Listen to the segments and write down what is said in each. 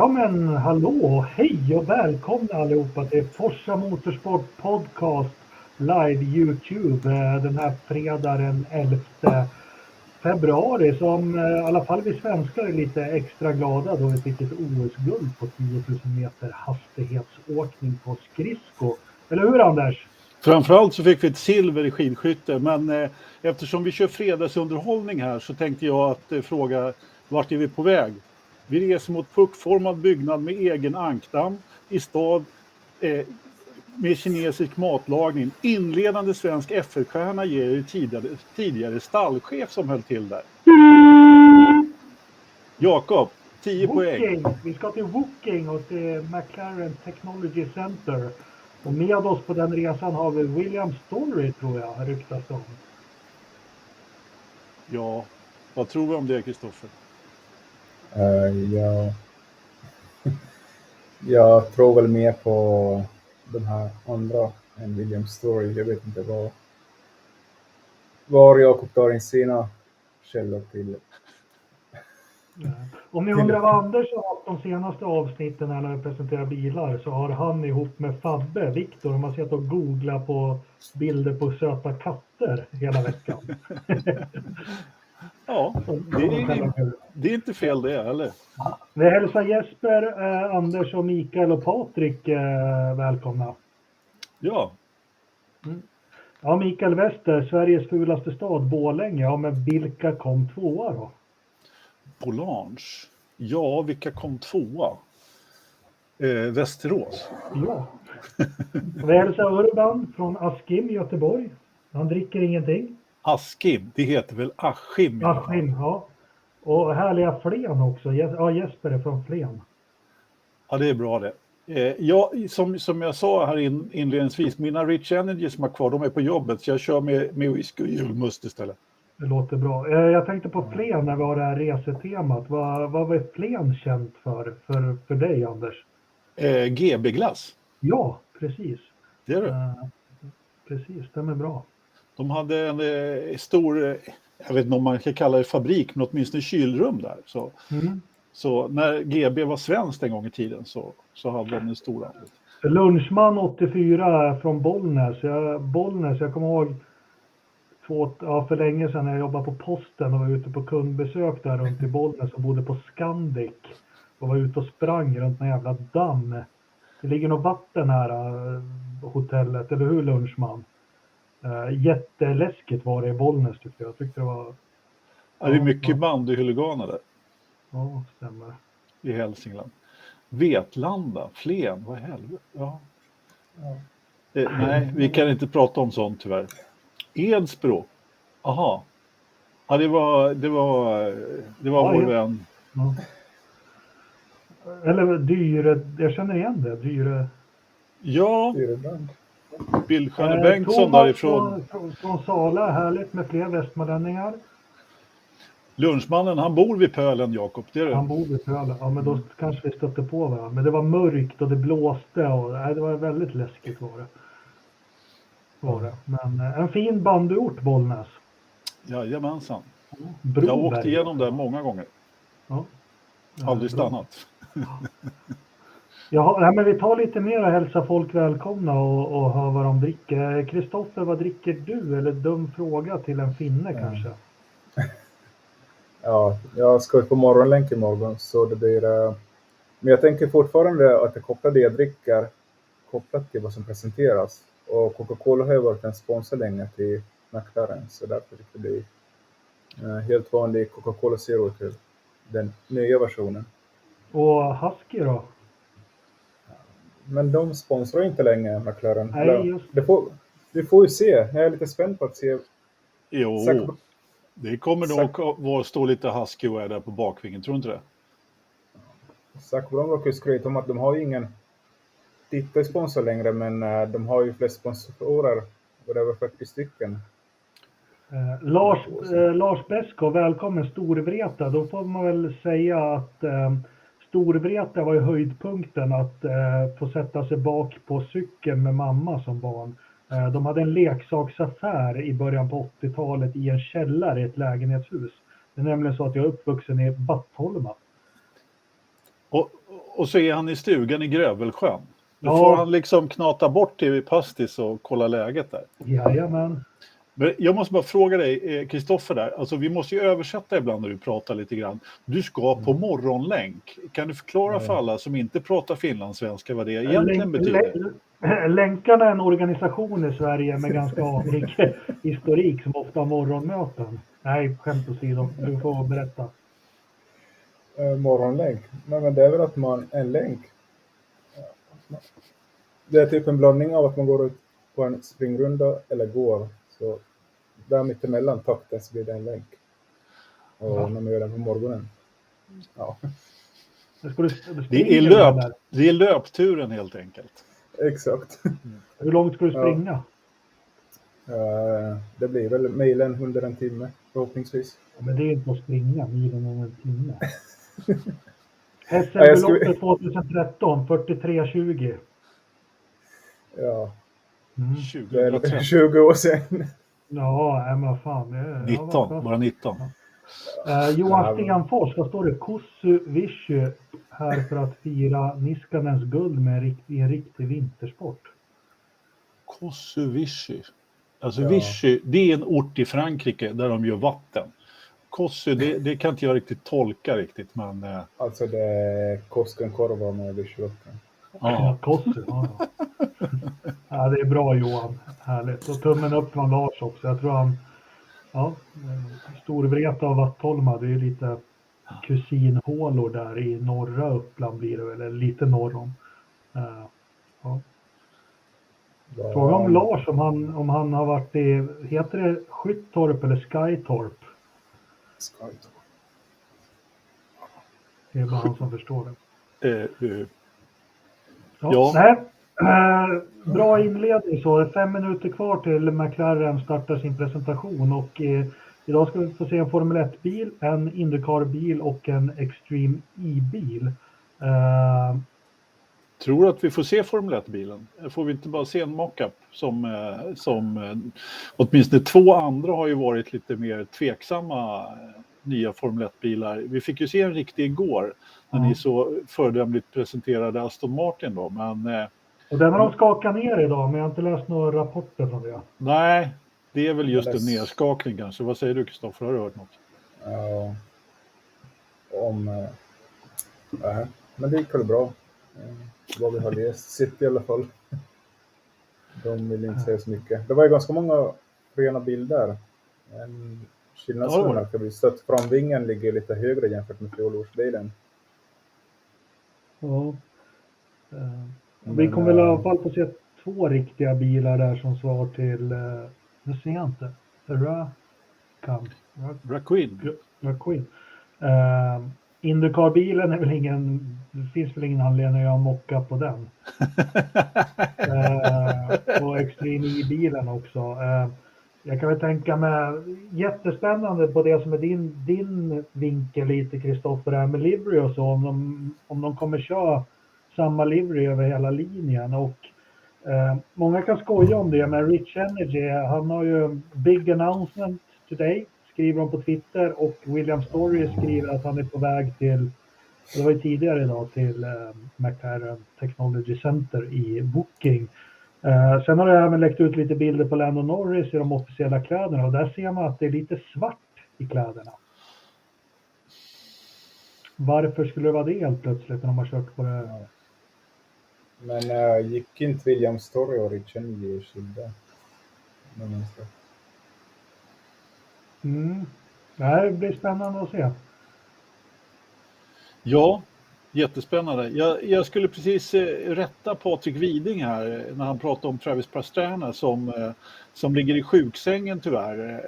Ja men hallå, hej och välkomna allihopa till Forza Motorsport Podcast live YouTube den här fredagen 11 februari som i alla fall vi svenskar är lite extra glada då vi fick ett OS-guld på 10 000 meter hastighetsåkning på skridsko. Eller hur Anders? Framförallt så fick vi ett silver i skidskytte, men eftersom vi kör fredagsunderhållning här så tänkte jag att fråga vart är vi på väg? Vi reser mot puckformad byggnad med egen ankdamm i stad med kinesisk matlagning. Inledande svensk F1-stjärna ger ju tidigare stallchef som höll till där. Jakob, 10 poäng. Vi ska till Woking och till McLaren Technology Center. Och med oss på den resan har vi William Story, tror jag, ryktas om. Ja, vad tror vi om det, Kristoffer? Jag tror väl mer på de här andra än William Story. Jag vet inte var Jakob tar in sina källor till. Om ni undrar vad Anders har haft de senaste avsnitten när vi presenterar bilar så har han ihop med Fabbe, Viktor, man sett och googla på bilder på söta katter hela veckan. Ja, det är inte fel det, eller? Vi hälsar Jesper, Anders och Mikael och Patrik välkomna. Ja. Ja, Mikael Wester, Sveriges fulaste stad, Borlänge. Ja, men vilka kom tvåa då? Bolange. Ja, vilka kom tvåa? Västerås. Ja. Vi hälsar Urban från Askim i Göteborg. Han dricker ingenting. Askim, det heter väl Askim? Askim, ja. Och härliga Flen också. Ja, Jesper är från Flen. Ja, det är bra det. Ja, som jag sa här inledningsvis, mina Rich Energy som är kvar, de är på jobbet. Så jag kör med whisky och julmust istället. Det låter bra. Jag tänkte på Flen när vi har det här resetemat. Vad var Flen känt för dig, Anders? GB-glass. Ja, precis. Det är det. Precis, det är bra. De hade en stor, jag vet inte om man kan kalla det fabrik, men åtminstone kylrum där. Så när GB var svenskt en gång i tiden så hade de en stor anledning. Lunchman 84 från Bollnäs. Jag kommer ihåg för länge sedan när jag jobbade på posten och var ute på kundbesök där runt i Bollnäs och bodde på Scandic. Och var ute och sprang runt en jävla damm. Det ligger något vatten här hotellet, eller hur Lunchman? Jätteläskigt var det i Bollnäs tyckte jag. Jag tyckte det var... Ja, det är mycket bandyhuliganer där. Ja, stämmer. I Hälsingland. Vetlanda, Flen, vad helvete. Ja. Nej, vi kan inte prata om sånt tyvärr. Edsbro. Aha. Ja, det var vår vän. Ja. Eller Dyre, jag känner igen det. Dyre. Ja. Bildskärne Bengtsson därifrån. Från Sala, härligt med fler västmanlänningar. Lunchmannen, han bor vid Pölen, Jakob. Han bor vid Pölen. Ja, men då kanske vi stötte på varandra. Men det var mörkt och det blåste och det var väldigt läskigt var det. Men en fin bandyort, Bollnäs. Jajamensan. Broberg. Jag har åkt igenom där många gånger. Ja. Aldrig stannat. Ja, men vi tar lite mer och hälsar folk välkomna och hör vad de dricker. Kristoffer, vad dricker du? Eller dum fråga till en finne kanske? Ja, jag ska ut på morgonlänk imorgon så det blir... Men jag tänker fortfarande att jag kopplar det jag dricker kopplat till vad som presenteras. Och Coca-Cola har ju varit en sponsor länge till McLaren så därför det blir helt vanlig Coca-Cola Zero till den nya versionen. Och Husky då? Men de sponsrar inte längre McLaren. Nej, just vi får ju se. Jag är lite spänd på att se. Jo, det kommer nog att stå lite Husky och är där på bakvingen, tror du inte det? Zach Brown råkar ju skryta om att de har ju ingen titelsponsor längre, men de har ju flest sponsorer, över 40 stycken. Lars Besko, välkommen Storvreta. Då får man väl säga att Storvreta var ju höjdpunkten att få sätta sig bak på cykeln med mamma som barn. De hade en leksaksaffär i början på 80-talet i en källare i ett lägenhetshus. Det är nämligen så att jag är uppvuxen i Battholma. Och så är han i stugan i Grövelsjön. Då Ja. får han liksom knata bort till Pastis och kolla läget där. Jajamän. Men jag måste bara fråga dig, Kristoffer där. Alltså vi måste ju översätta ibland när du pratar lite grann. Du ska på morgonlänk. Kan du förklara för alla som inte pratar finlandssvenska vad det egentligen betyder? Länkarna är en organisation i Sverige med ganska avrik historik som ofta har morgonmöten. Nej, skämt åsido. Du får berätta. Morgonlänk? Nej, men det är väl att man en länk. Det är typ en blandning av att man går ut på en springrunda eller går. Så där mittemellan takten så blir det en länk. Och när man gör den på morgonen. Ja. Det är löpturen helt enkelt. Exakt. Hur långt ska du springa? Det blir väl milen under en timme förhoppningsvis. Ja, men det är inte att springa milen under en timme. SM-loppet 2013, 43:20. Ja. Det är 20 år sedan. Ja, men vad fan. 19, bara 19. Johan Stenfors, vad står det? Kossu Vishy här för att fira Niskanens guld med en riktig vintersport. Kossu Vishy. Alltså Vichy, det är en ort i Frankrike där de gör vatten. Kossu, det kan inte jag riktigt tolka riktigt, men... Alltså det är Koskenkorva med Vichy-vatten. Ja, Kossu. Ja, det är bra Johan. Härligt. Och tummen upp från Lars också. Jag tror han... Ja, Storvreta och Vattholma, det är lite kusinhålor där i norra Uppland blir det väl, eller lite norr om. Ja. Fråga om Lars om han har varit i, heter det Skyttorp eller Skytorp? Skytorp. Det är bara han som förstår det. Ja. Nej. Bra inledning så. 5 minuter kvar till McLaren startar sin presentation och idag ska vi få se en Formel 1-bil, en IndyCar-bil och en Extreme E-bil. Tror att vi får se Formel 1-bilen? Får vi inte bara se en mockup som åtminstone 2 andra har ju varit lite mer tveksamma nya Formel 1-bilar. Vi fick ju se en riktig igår när ni så föredömligt presenterade Aston Martin då, men... Och den har de skakat ner idag, men jag har inte läst några rapporter från det. Nej, det är väl just en nedskakning kanske. Vad säger du, Kristoffer? Har du hört något? Ja, men det gick väl bra. Vad vi har läst, sitt i alla fall. De vill inte säga så mycket. Det var ju ganska många rena bilder. En skillnadsmål kan bli stött. Framvingen ligger lite högre jämfört med fjolårsbilen. Ja. Vi kommer väl i alla fall få se 2 riktiga bilar där som svar till, nu ser jag inte, Raquin. IndyCar-bilen är väl det finns väl ingen anledning att göra en mocka på den. Och Extreme E-bilen också. Jag kan väl tänka mig, jättespännande på det som är din vinkel lite, Kristoffer, här med livery och så, om de kommer köra samma livery över hela linjen och många kan skoja om det, men Rich Energy, han har ju big announcement today, skriver de på Twitter, och William Story skriver att han är på väg till, det var ju tidigare idag, till McLaren Technology Center i Booking. Sen har det även läckt ut lite bilder på Lando Norris i de officiella kläderna, och där ser man att det är lite svart i kläderna. Varför skulle det vara det helt plötsligt när de har kört på det? Men gick inte William Story och Rich Energy skilda? Nej, det blir spännande att se. Ja, jättespännande. Jag skulle precis rätta Patrik Widing här när han pratade om Travis Pastrana som ligger i sjuksängen tyvärr.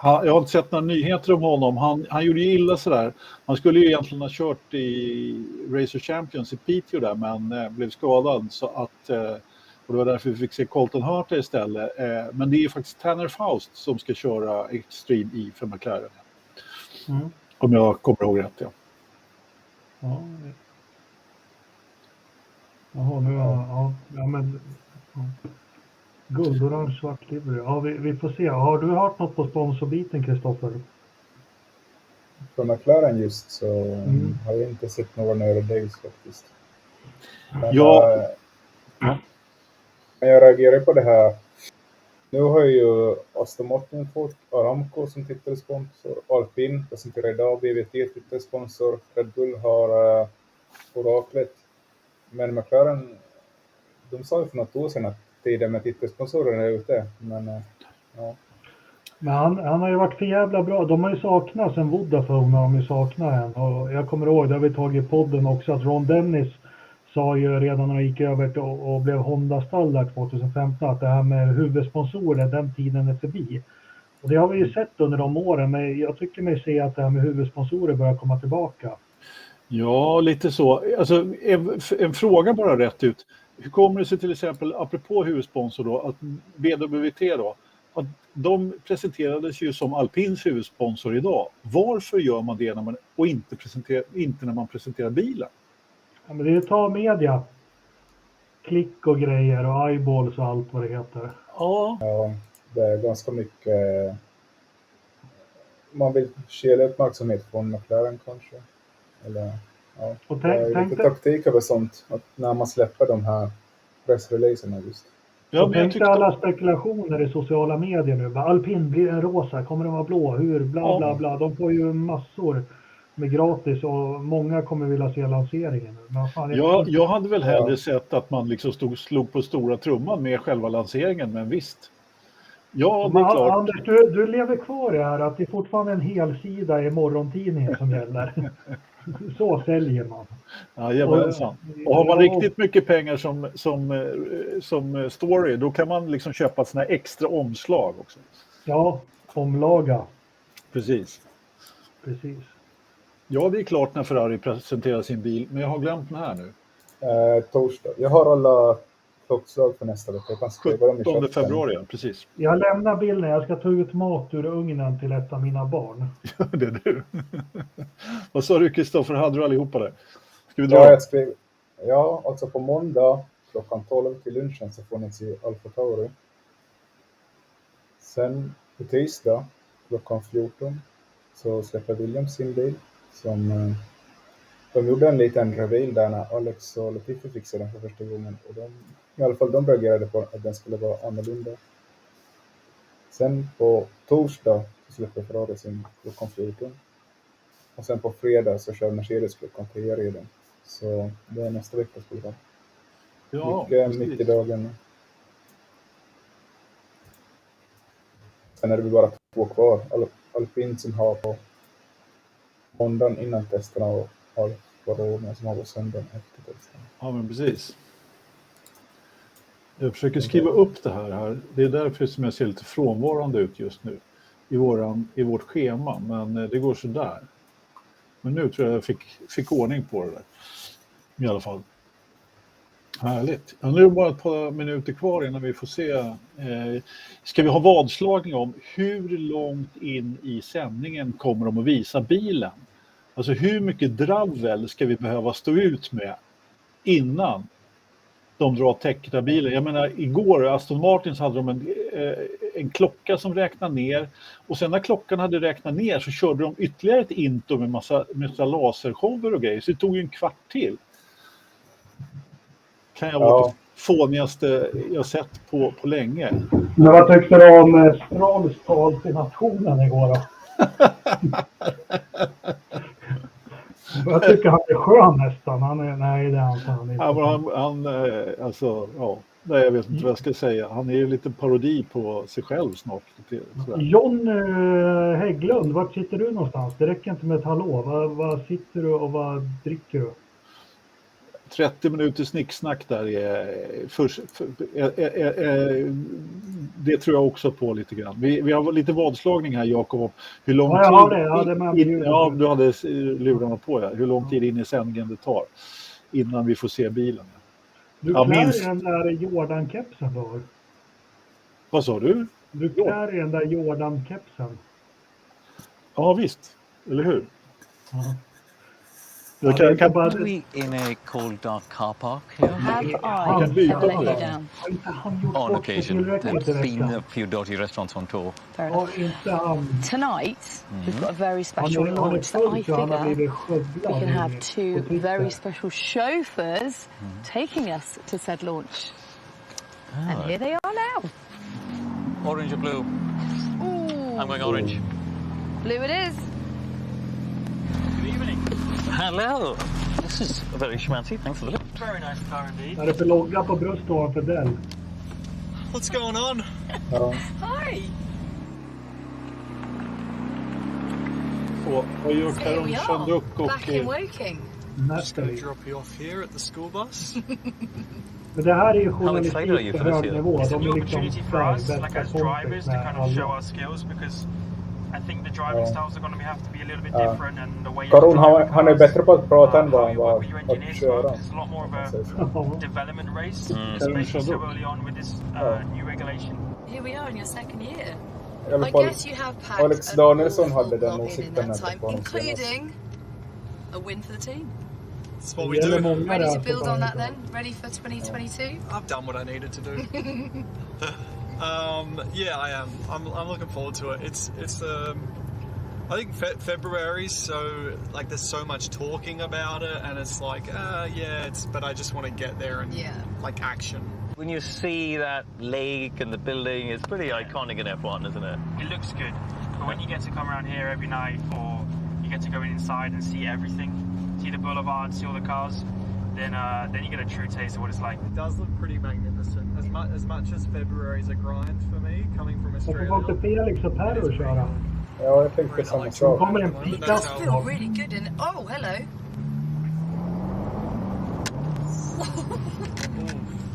Jag har inte sett några nyheter om honom. Han gjorde ju illa sådär. Han skulle ju egentligen ha kört i Racer Champions i Piteå där, men blev skadad, så att, och det var därför vi fick se Colton Herta istället. Men det är ju faktiskt Tanner Faust som ska köra Extreme E för McLaren. Om jag kommer ihåg rätt, ja. Jaha, nu ja, men guld, orange, svart livery. Ja, vi får se. Har du hört något på sponsorbiten, Kristoffer? Från McLaren just så har jag inte sett några nörddays faktiskt. Men, Ja. men jag reagerar på det här. Nu har ju Aston Martin fått Aramco som titelsponsor. Alpine presenterar idag BVT titelsponsor. Red Bull har Oraklet. Men McLaren, de sa ju för något år sedan att tiden med titelsponsorer är ute. Men ja. Men han har ju varit för jävla bra. De har ju saknat sen Vodafone, har de ju saknat en. Och jag kommer ihåg, det har vi tagit i podden också, att Ron Dennis sa ju redan när han gick över och blev Honda-stall där 2015 att det här med huvudsponsorer, den tiden är förbi. Och det har vi ju sett under de åren, men jag tycker mig se att det här med huvudsponsorer börjar komma tillbaka. Ja, lite så. Alltså, en fråga bara rätt ut. Hur kommer det sig till exempel, apropå huvudsponsor då, att BWT då, att de presenterades ju som Alpins huvudsponsor idag. Varför gör man det och inte när man presenterar bilen? Ja, men det är ju ta media. Klick och grejer och eyeballs och allt vad det heter. Ja. Ja, det är ganska mycket. Man vill skilja uppmärksamhet från McLaren kanske. Eller, ja. Och det är lite taktik över sånt. Att när man släpper de här pressreleaserna just. Ja, men tänk dig alla spekulationer i sociala medier nu. Alpin blir en rosa, kommer den vara blå? Hur? Bla bla bla. De får ju massor med gratis och många kommer vilja se lanseringen. Men fan, jag hade väl hellre sett att man liksom slog på stora trumman med själva lanseringen, men visst. Ja, det är klart. Anders, du lever kvar i det här att det är fortfarande en hel sida i morgontidningen som gäller. Så säljer man. Ja, jajamensan. Och har man riktigt mycket pengar som story, då kan man liksom köpa såna här extra omslag också. Ja, omlaga. Precis. Ja, det är klart när Ferrari presenterar sin bil, men jag har glömt den här nu. Torsdag. Jag har alla klockslag för nästa vecka. 17 februari, precis. Jag lämnar bilden. Jag ska ta ut mat ur ugnen till ett av mina barn. Ja, det är du. Vad sa du, Kristoffer? Hade du allihopa där? Ska vi dra? Ja, alltså på måndag klockan 12 till lunchen så får ni se Alfa Tauri. Sen på tisdag klockan 14 så släpper Williams sin bil. De gjorde en liten reveal där när Alex och Latifi fixade den för första gången. Och i alla fall de reagerade på att den skulle vara annorlunda. Sen på torsdag så släpper Ferrari sin klockan 14. Och sen på fredag så kör Mercedes klockan 10 redan. Så det är nästa veckas program. Ja, mycket mitt i dagen. Sen är det bara 2 kvar. Alpin som har på måndagen innan testerna och Alfa som har på söndagen efter testerna. Ja, men precis. Jag försöker skriva upp det här. Det är därför som jag ser lite frånvarande ut just nu i vårt schema, men det går så där. Men nu tror jag fick ordning på det där. I alla fall. Härligt. Ja, nu är det bara ett par minuter kvar innan vi får se. Ska vi ha vadslagning om hur långt in i sändningen kommer de att visa bilen? Alltså hur mycket dravel ska vi behöva stå ut med innan de drar täckta bilen? Jag menar, igår Aston Martins hade de en klocka som räknade ner, och sen när klockan hade räknat ner så körde de ytterligare ett intro med massa lasershower och grejer, så det tog ju en kvart till. Kan jag vara det fånigaste jag sett på länge. Men vad tyckte du om Strahls tal till nationen igår då? Jag tycker han är skön nästan. Nej, det är han inte. Jag vet inte vad jag ska säga. Han är ju lite parodi på sig själv snart. John Hägglund, vart sitter du någonstans? Det räcker inte med ett hallå. Vad sitter du och vad dricker du? 30 minuter snicksnack där det tror jag också på lite grann. Vi har lite vadslagning här, Jakob. Hur lång tid? Ja, du hade lurarna på. Hur lång tid in i sändningen det tar innan vi får se bilen? Du klär den där Jordan-kepsen då? Vad sa du? Du klär den där Jordan-kepsen. Ja, visst. Eller hur? Ja. Are we in a cold, dark car park here? Have I ever let you down? On occasion. There's been a few dodgy restaurants on tour. Fair enough. Tonight, we've got a very special launch, so I figure we can have two very special chauffeurs taking us to said launch. And here they are now. Orange or blue? Ooh. I'm going orange. Blue it is. Good evening. Hello. This is very schmancy. Thanks for the lift. Very nice car indeed. Är det för logga på bröst och för Dell? What's going on? Hi. Så, vad gör Karon Chanduk och... Back in working. Just going to drop you off here at the school bus. Men det här är ju How excited are you journalistik for på this hög year? nivå. It's a De new är liksom opportunity for us, bästa like as kompis drivers, to med kind of show alla. our skills because I think the driving styles are going to have to be a little bit different and the way Karon, drive han är bättre på att prata än vad how han you var work with your att engineers as well, köra. because it's a lot more of a development race, especially so early on with this new regulation. Here we are in your second year. I alla I fall, guess you have packed Alex an Danielsson awful hade den lot in åsikten that efter time, på honom senast. including a win for the team. That's what we Det gäller do. många Ready där to build som on bara- that then? Ready for 2022? I've done what I needed to do. Yeah, I am. I'm looking forward to it. It's I think February, so like there's so much talking about it, and it's like, yeah, but I just want to get there and like action. When you see that lake and the building, it's pretty iconic in F1, isn't it? It looks good, but when you get to come around here every night, or you get to go inside and see everything, see the boulevard, see all the cars, then you get a true taste of what it's like. It does look pretty magnificent. As much as February is a grind for me, coming from Varför får inte Felix och Perro köra? Ja, jag tänkte samma De sak. kommer en It pita. does feel really good in... Oh, hello.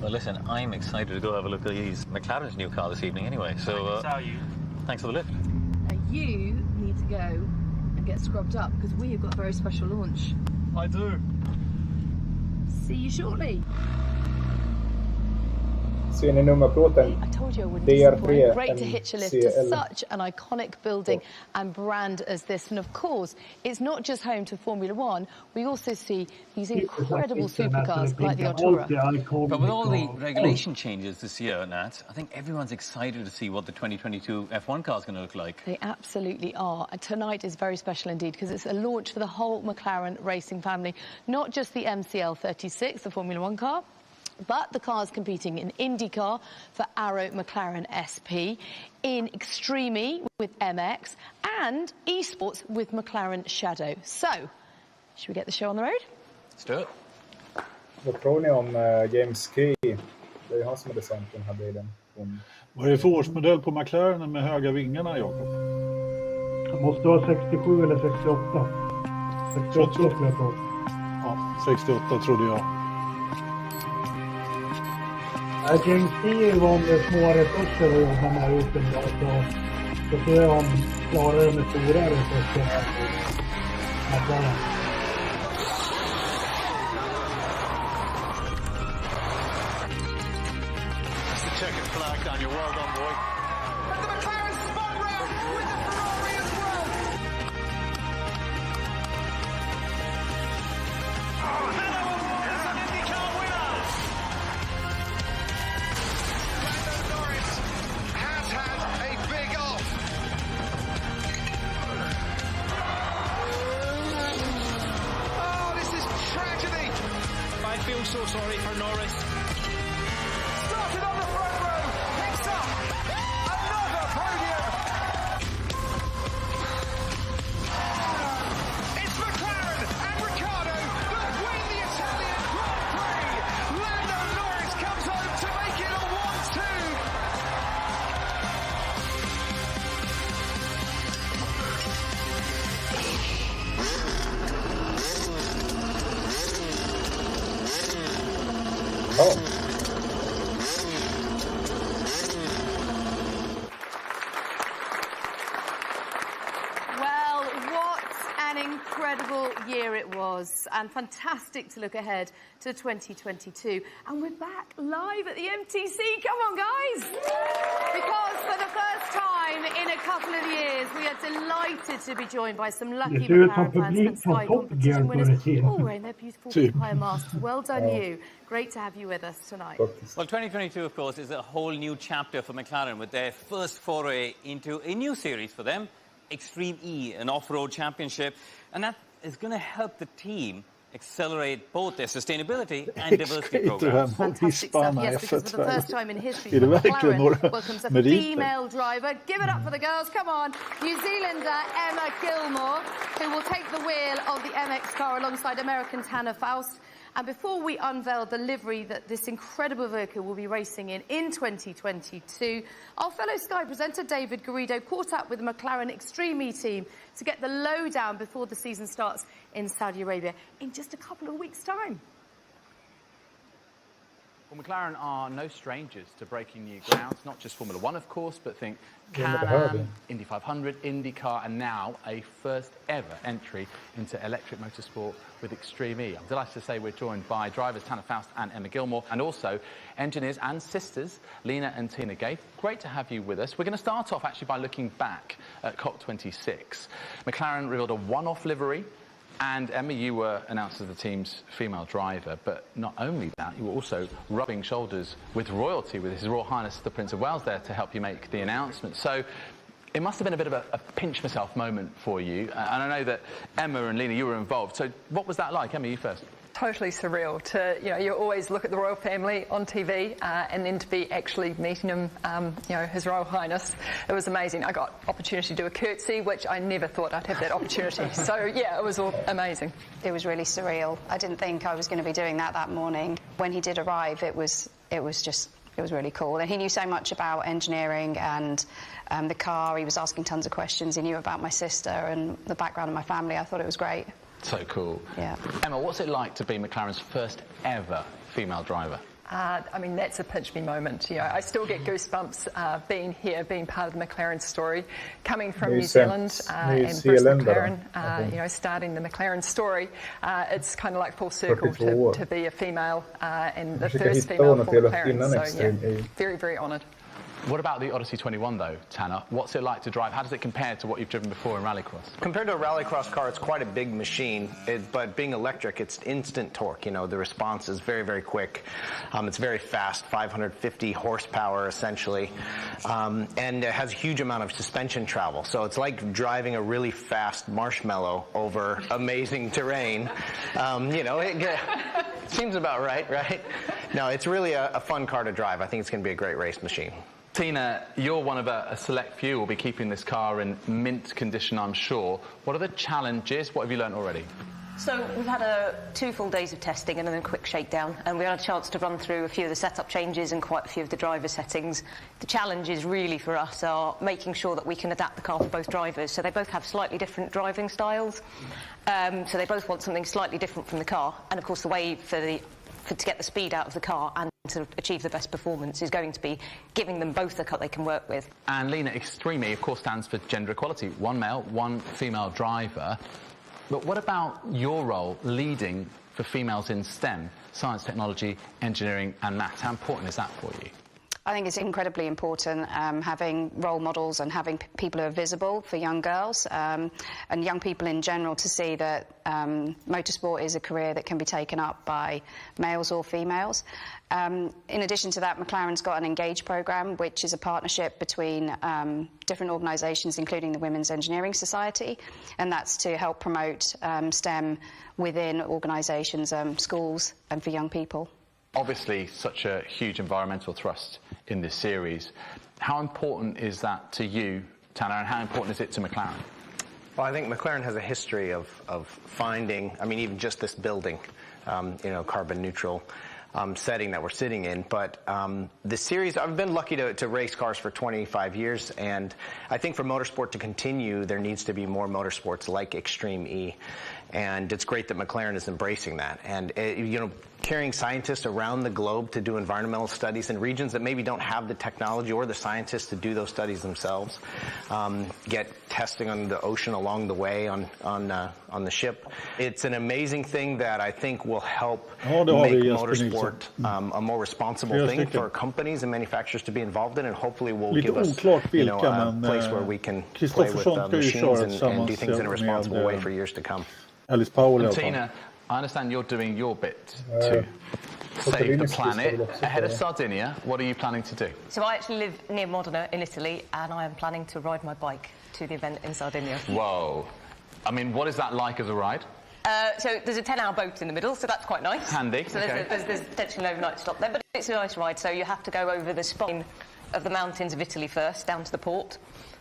Well, listen, I'm excited to go have a look at McLaren's new car this evening anyway, so I can tell you. thanks for the lift. You need to go and get scrubbed up because we have got a very special launch. I do. See you shortly. Ser ni nummerplåten? I told you I wouldn't disappoint. DR3 Great to hitch a lift to MCL. such an iconic building and brand as this. And of course, it's not just home to Formula One. We also see these incredible supercars like the Artura. But with all the regulation changes this year, Nat, I think everyone's excited to see what the 2022 F1 car is going to look like. They absolutely are. And tonight is very special indeed because it's a launch for the whole McLaren racing family, not just the MCL36, the Formula One car, but the cars competing in IndyCar for Arrow McLaren SP, in Extreme E with MX, and esports with McLaren Shadow. So, should we get the show on the road? Let's do it. Vad tror ni om James Key? Det är han som är designat den här bilen. Vad är det för årsmodell på McLaren med höga vingarna, Jakob? Det måste vara 67 eller 68. 68 skulle jag tro. Ja, 68 trodde jag. James T är ju van med små resurser och jobbar med gjort en bra, så ser jag om klarar det med stora resurser. That's the checkered flag, Daniel. Well done, boy. And the McLaren spun round with the Ferrari as well. Oh, hello, awards and IndyCar winners. Lando Norris has had a big off. Oh, this is tragedy. I feel so sorry for Norris. Started on the front row, picks up another podium. It's McLaren and Ricciardo that win the Italian Grand Prix. Lando Norris comes home to make it a 1-2. Ja. Well, what an incredible year it was, and fantastic to look ahead to 2022. And we're back live at the MTC. Come on, guys! Because for the first time time in a couple of years. We are delighted to be joined by some lucky Det ser ut som McLaren fans publik and från Sky Top Gear competition börjar winners, se. all wearing their beautiful Empire masks. Well done, you. Great to have you with us tonight. Well, 2022, of course, is a whole new chapter for McLaren with their first foray into a new series for them, Extreme E, an off-road championship. And that is going to help the team accelerate both their sustainability and diversity programs. Fantastic stuff, yes, because for the first time in history, Är det verkligen McLaren några welcomes a meriter? female driver. Give it up for the girls, come on. New Zealander Emma Gilmore, who will take the wheel of the MX car alongside American Tanner Faust. And before we unveil the livery that this incredible vehicle will be racing in 2022, our fellow Sky presenter David Garrido caught up with the McLaren Extreme E team to get the lowdown before the season starts in Saudi Arabia in just a couple of weeks' time. Well, McLaren are no strangers to breaking new grounds, not just Formula One, of course, but think Can-Am, Indy 500, IndyCar, and now a first ever entry into electric motorsport with Extreme E. I'm delighted to say we're joined by drivers Tanner Faust and Emma Gilmore, and also engineers and sisters Lena and Tina Gay. Great to have you with us. We're going to start off actually by looking back at COP26. McLaren revealed a one-off livery. And Emma, you were announced as the team's female driver, but not only that, you were also rubbing shoulders with royalty, with His Royal Highness the Prince of Wales there to help you make the announcement. So it must have been a bit of a pinch myself moment for you. And I know that Emma and Lena, you were involved. So what was that like? Emma, you first. Totally surreal to, you always look at the royal family on TV and then to be actually meeting him, His Royal Highness. It was amazing. I got opportunity to do a curtsy, which I never thought I'd have that opportunity. So, yeah, it was all amazing. It was really surreal. I didn't think I was going to be doing that morning. When he did arrive, it was really cool. And he knew so much about engineering and the car. He was asking tons of questions. He knew about my sister and the background of my family. I thought it was great. So cool. Yeah. Emma, what's it like to be McLaren's first ever female driver? That's a pinch me moment. I still get goosebumps being here, being part of the McLaren story, coming from New Zealand and Bruce McLaren, starting the McLaren story. It's kind of like full circle to be a female and the first female for McLaren. So, yeah, very, very honoured. What about the Odyssey 21 though, Tanner? What's it like to drive? How does it compare to what you've driven before in rallycross? Compared to a rallycross car, it's quite a big machine, but being electric, it's instant torque. The response is very, very quick. It's very fast, 550 horsepower essentially, and it has a huge amount of suspension travel. So it's like driving a really fast marshmallow over amazing terrain. It seems about right? No, it's really a fun car to drive. I think it's going to be a great race machine. Tina, you're one of a select few who will be keeping this car in mint condition, I'm sure. What are the challenges? What have you learnt already? So we've had 2 full days of testing and then a quick shakedown, and we had a chance to run through a few of the setup changes and quite a few of the driver settings. The challenges really for us are making sure that we can adapt the car for both drivers. So they both have slightly different driving styles, so they both want something slightly different from the car, and of course the way to get the speed out of the car and to achieve the best performance is going to be giving them both a car they can work with. And Lena, Extreme E, of course, stands for gender equality. 1 male, 1 female driver. But what about your role leading for females in STEM, science, technology, engineering and maths? How important is that for you? I think it's incredibly important having role models and having people who are visible for young girls and young people in general to see that motorsport is a career that can be taken up by males or females. In addition to that, McLaren's got an Engage programme, which is a partnership between different organisations, including the Women's Engineering Society, and that's to help promote STEM within organisations, schools, and for young people. Obviously, such a huge environmental thrust in this series. How important is that to you, Tanner, and how important is it to McLaren? Well, I think McLaren has a history of finding, even just this building, carbon neutral setting that we're sitting in. But the series, I've been lucky to race cars for 25 years, and I think for motorsport to continue, there needs to be more motorsports like Extreme E. And it's great that McLaren is embracing that. And, carrying scientists around the globe to do environmental studies in regions that maybe don't have the technology or the scientists to do those studies themselves. Get testing on the ocean along the way on the ship. It's an amazing thing that I think will help make motorsport a more responsible thing for companies and manufacturers to be involved in, and hopefully will give us a place where we can play with machines and do things in a responsible way for years to come. Alice Powell. And Tina, I understand you're doing your bit to save the planet. Ahead of Sardinia, what are you planning to do? So I actually live near Modena in Italy, and I am planning to ride my bike to the event in Sardinia. Whoa. I mean, what is that like as a ride? So there's a 10-hour boat in the middle, so that's quite nice. Handy. So there's potentially an overnight stop there, but it's a nice ride. So you have to go over the spine of the mountains of Italy first, down to the port.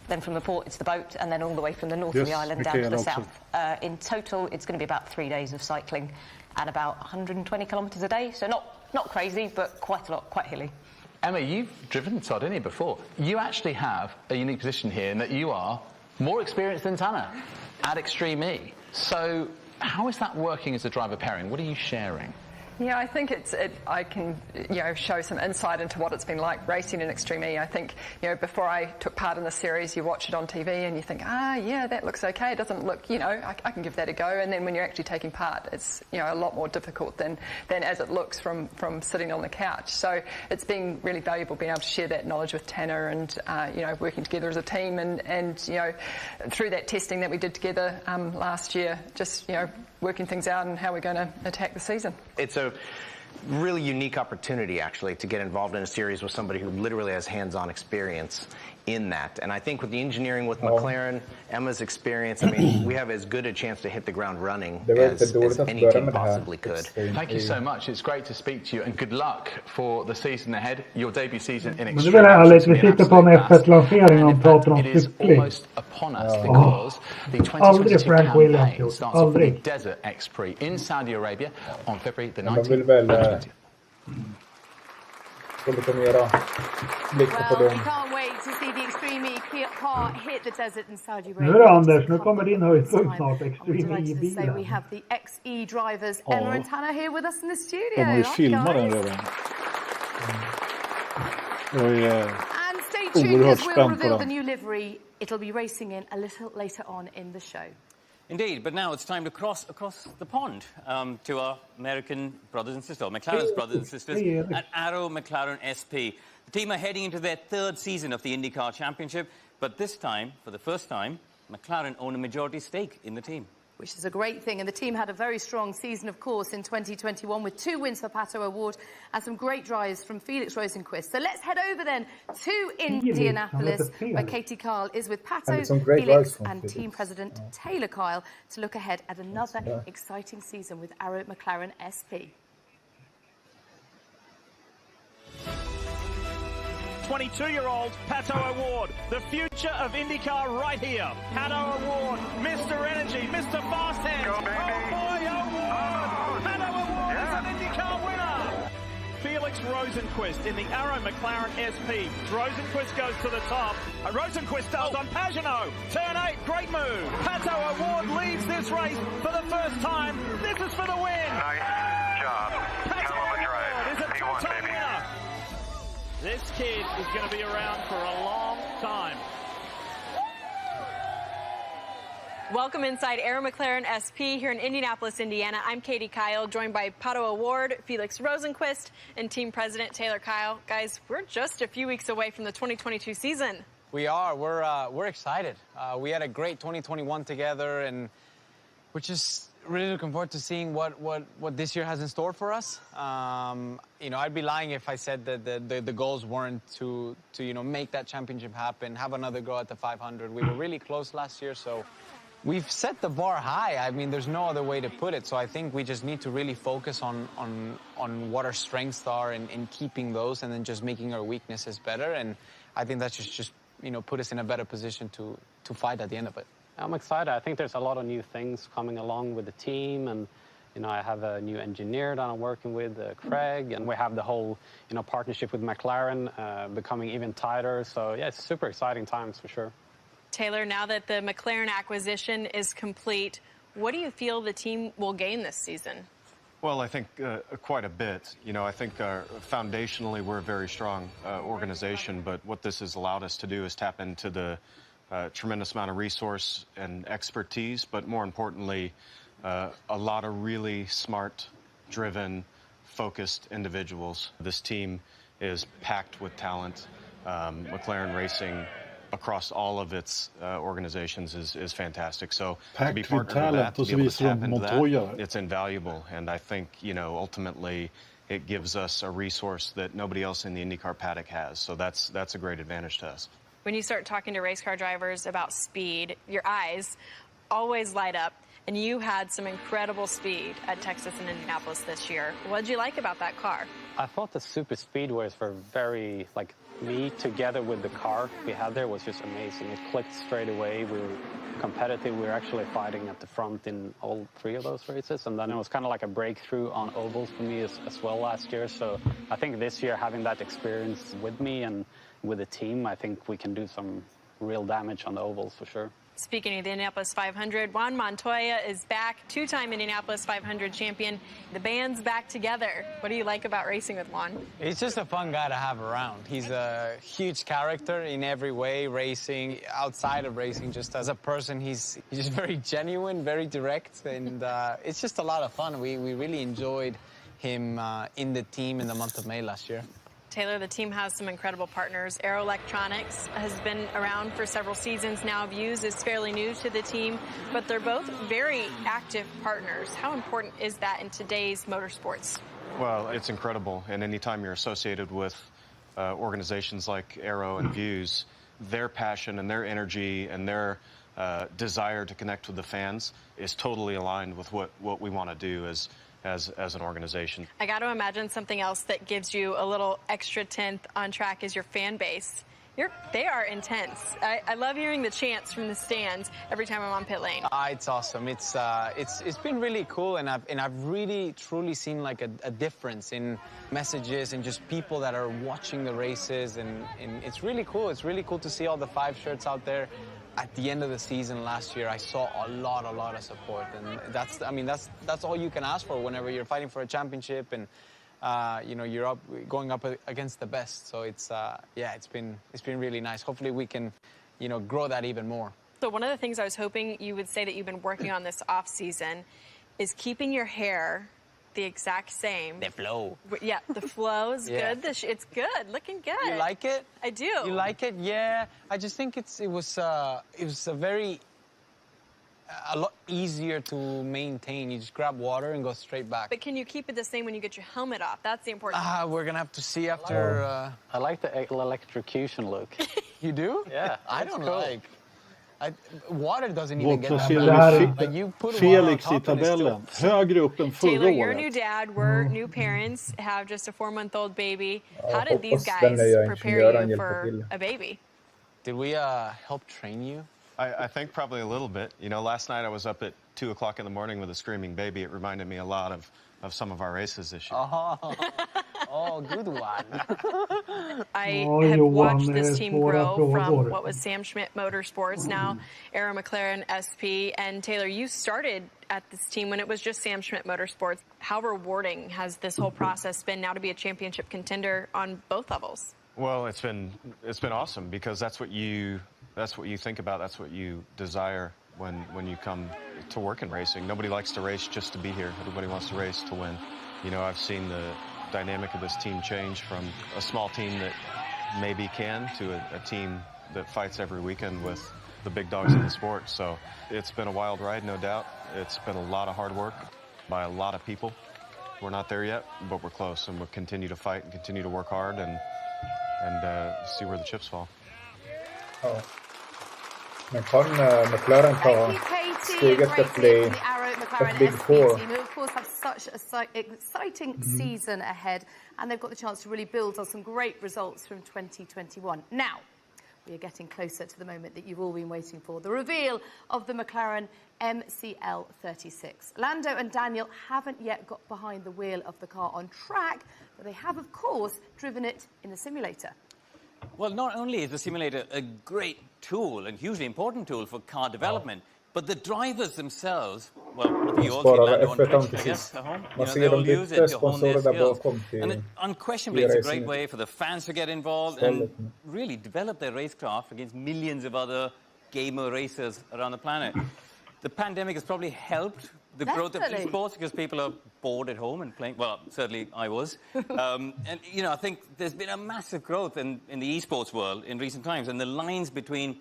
Then from the port, it's the boat, and then all the way from the north of the island down to the south. In total, it's going to be about 3 days of cycling and about 120 kilometres a day. So not crazy, but quite a lot, quite hilly. Emma, you've driven Sardinia before. You actually have a unique position here in that you are more experienced than Tanner at Extreme E. So how is that working as a driver pairing? What are you sharing? Yeah, I think I can, show some insight into what it's been like racing in Extreme E. I think, before I took part in the series, you watch it on TV and you think, yeah, that looks okay. It doesn't look, I can give that a go. And then when you're actually taking part, it's, a lot more difficult than as it looks from sitting on the couch. So it's been really valuable being able to share that knowledge with Tanner and, working together as a team and through that testing that we did together last year, just, working things out and how we're going to attack the season. It's a really unique opportunity, actually, to get involved in a series with somebody who literally has hands-on experience in that. And I think with the engineering with McLaren, Emma's experience, I mean, we have as good a chance to hit the ground running as any team possibly could. Thank you so much. It's great to speak to you, and good luck for the season ahead, your debut season in Extreme. Men det är väl härligt, vi sitter på en F1-lansering och pratar om cykling. Aldrig Frank Williams gjort, aldrig. Desert X-Prix in Saudi Arabia on February the 19th. Man vill väl lite mera blicka på dem. Nu är det Anders, nu kommer din höjdpunkt snart, Extreme E-bilen. We have the XE drivers Emma and Tanner here with us in the studio. De har ju filmat den redan. And stay tuned as we'll reveal the new livery. It'll be racing in a little later on in the show. Indeed, but now it's time to cross across the pond to our American brothers and sisters, McLaren's brothers and sisters at Arrow McLaren SP. The team are heading into their third season of the IndyCar Championship, but this time, for the first time, McLaren own a majority stake in the team. Which is a great thing, and the team had a very strong season, of course, in 2021 with 2 wins for Pato Award and some great drives from Felix Rosenqvist. So let's head over then to Indianapolis, where Katie Kyle is with Pato, Felix and team president Taylor Kyle to look ahead at another exciting season with Arrow McLaren SP. 22-year-old Pato Award, the future of IndyCar right here. Pato Award, Mr. Energy, Mr. Fasthead. Oh boy, Award! Pato Award is an IndyCar winner. Felix Rosenqvist in the Arrow McLaren SP. Rosenqvist goes to the top. Rosenqvist does on Pagano. Turn 8, great move. Pato Award leads this race for the first time. This is for the win. Nice job. Pato Award is a two-time winner. This kid is going to be around for a long time. Welcome inside Arrow McLaren SP here in Indianapolis, Indiana. I'm Katie Kyle, joined by Pato Award, Felix Rosenqvist, and team president Taylor Kyle. Guys, we're just a few weeks away from the 2022 season. We are. We're excited. We had a great 2021 together, and we're just really looking forward to seeing what this year has in store for us. I'd be lying if I said that the goals weren't to make that championship happen, have another go at the 500. We were really close last year, so we've set the bar high. I mean, there's no other way to put it. So I think we just need to really focus on what our strengths are and keeping those, and then just making our weaknesses better. And I think that's just put us in a better position to fight at the end of it. I'm excited. I think there's a lot of new things coming along with the team, and I have a new engineer that I'm working with, Craig, and we have the whole partnership with McLaren becoming even tighter. So yeah, it's super exciting times for sure. Taylor, now that the McLaren acquisition is complete, what do you feel the team will gain this season? Well, I think quite a bit. You know, I think foundationally we're a very strong organization, but what this has allowed us to do is tap into the tremendous amount of resource and expertise, but more importantly, a lot of really smart, driven, focused individuals. This team is packed with talent. McLaren Racing across all of its organizations is fantastic. So to be partnered with that, to be able to tap into that, it's invaluable. And I think, you know, ultimately it gives us a resource that nobody else in the IndyCar paddock has. So that's a great advantage to us. When you start talking to race car drivers about speed, your eyes always light up. And you had some incredible speed at Texas and Indianapolis this year. What did you like about that car? I thought the super speedways were very, like, me together with the car we had there was just amazing. It clicked straight away. We were competitive. We were actually fighting at the front in all 3 of those races. And then it was kind of like a breakthrough on ovals for me as well last year. So I think this year, having that experience with me and with the team, I think we can do some real damage on the ovals for sure. Speaking of the Indianapolis 500, Juan Montoya is back, 2-time Indianapolis 500 champion. The band's back together. What do you like about racing with Juan? He's just a fun guy to have around. He's a huge character in every way, racing, outside of racing, just as a person. He's just very genuine, very direct, and it's just a lot of fun. We really enjoyed him in the team in the month of May last year. Taylor, the team has some incredible partners. Aero Electronics has been around for several seasons now. Views is fairly new to the team, but they're both very active partners. How important is that in today's motorsports? Well, it's incredible. And anytime you're associated with organizations like Aero and Views, their passion and their energy and their desire to connect with the fans is totally aligned with what we want to do as an organization. I got to imagine something else that gives you a little extra tenth on track is your fan base. They are intense. I love hearing the chants from the stands every time I'm on pit lane. It's awesome. It's been really cool, and I've really truly seen like a difference in messages and just people that are watching the races, and it's really cool. It's really cool to see all the 5 shirts out there. At the end of the season last year, I saw a lot of support, and that's all you can ask for whenever you're fighting for a championship, and you know, you're going up against the best. So it's been really nice. Hopefully we can, you know, grow that even more. So one of the things I was hoping you would say that you've been working on this off season is keeping your hair the exact same. The flow. Yeah, the flow is Yeah. good. It's good, looking good. You like it? I do. You like it? Yeah. I just think it was a lot easier to maintain. You just grab water and go straight back. But can you keep it the same when you get your helmet off? That's the important thing. We're gonna have to see after. I like the electrocution look. You do? Yeah. I don't cool. like. Water doesn't Vad even get that placerar bad. Like you put Felix water on i top and it's still- tabellen? Högre upp än förra Taylor, you're a new året. dad. We're new parents. Have just a 4-month-old baby. How did these hoppas guys den nya prepare ingenjören you hjälper for till. a baby? Did we help train you? I think probably a little bit. You know, last night I was up at 2 o'clock in the morning with a screaming baby. It reminded me a lot of some of our races this year. Oh, good one. I Oh, have Johan, watched this det är team svåra grow frågor. from what was Sam Schmidt Motorsports, now Aero McLaren SP. And Taylor, you started at this team when it was just Sam Schmidt Motorsports. How rewarding has this whole process been now to be a championship contender on both levels? Well, it's been awesome because that's what you think about. That's what you desire when you come to work in racing. Nobody likes to race just to be here. Everybody wants to race to win. You know, I've seen the dynamic of this team change from a small team that maybe can to a team that fights every weekend with the big dogs in the sport. So it's been a wild ride, no doubt. It's been a lot of hard work by a lot of people. We're not there yet, but we're close, and we'll continue to fight and continue to work hard and see where the chips fall. Ja. Men kan McLaren ta steget att bli ett Big Four? Who of course have such an exciting season ahead, and they've got the chance to really build on some great results from 2021. Now, we are getting closer to the moment that you've all been waiting for, the reveal of the McLaren MCL36. Lando and Daniel haven't yet got behind the wheel of the car on track, but they have, of course, driven it in the simulator. Well, not only is the simulator a great tool and hugely important tool for car development, But the drivers themselves, well, you all Sparar Lando on F1 Twitch, I guess, precis. at home. Man They ser all de use it bytte to hone their sponsorer där skills. bakom And till unquestionably, it's a great e-racing. way for the fans to get involved and really develop their racecraft against millions of other gamer racers around the planet. The pandemic has probably helped the growth of esports because people are bored at home and playing. Well, certainly I was. And, you know, I think there's been a massive growth in the esports world in recent times. And the lines between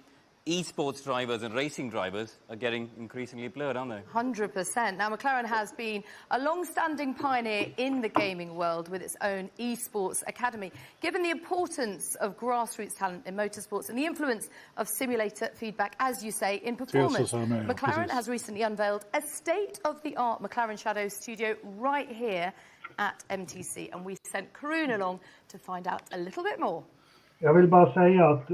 esports drivers and racing drivers are getting increasingly blurred, aren't they? 100%. Now, McLaren has been a long-standing pioneer in the gaming world with its own esports academy. Given the importance of grassroots talent in motorsports and the influence of simulator feedback, as you say, in performance, McLaren has recently unveiled a state-of-the-art McLaren Shadow studio right here at MTC. And we sent Karun along to find out a little bit more. Jag vill bara säga att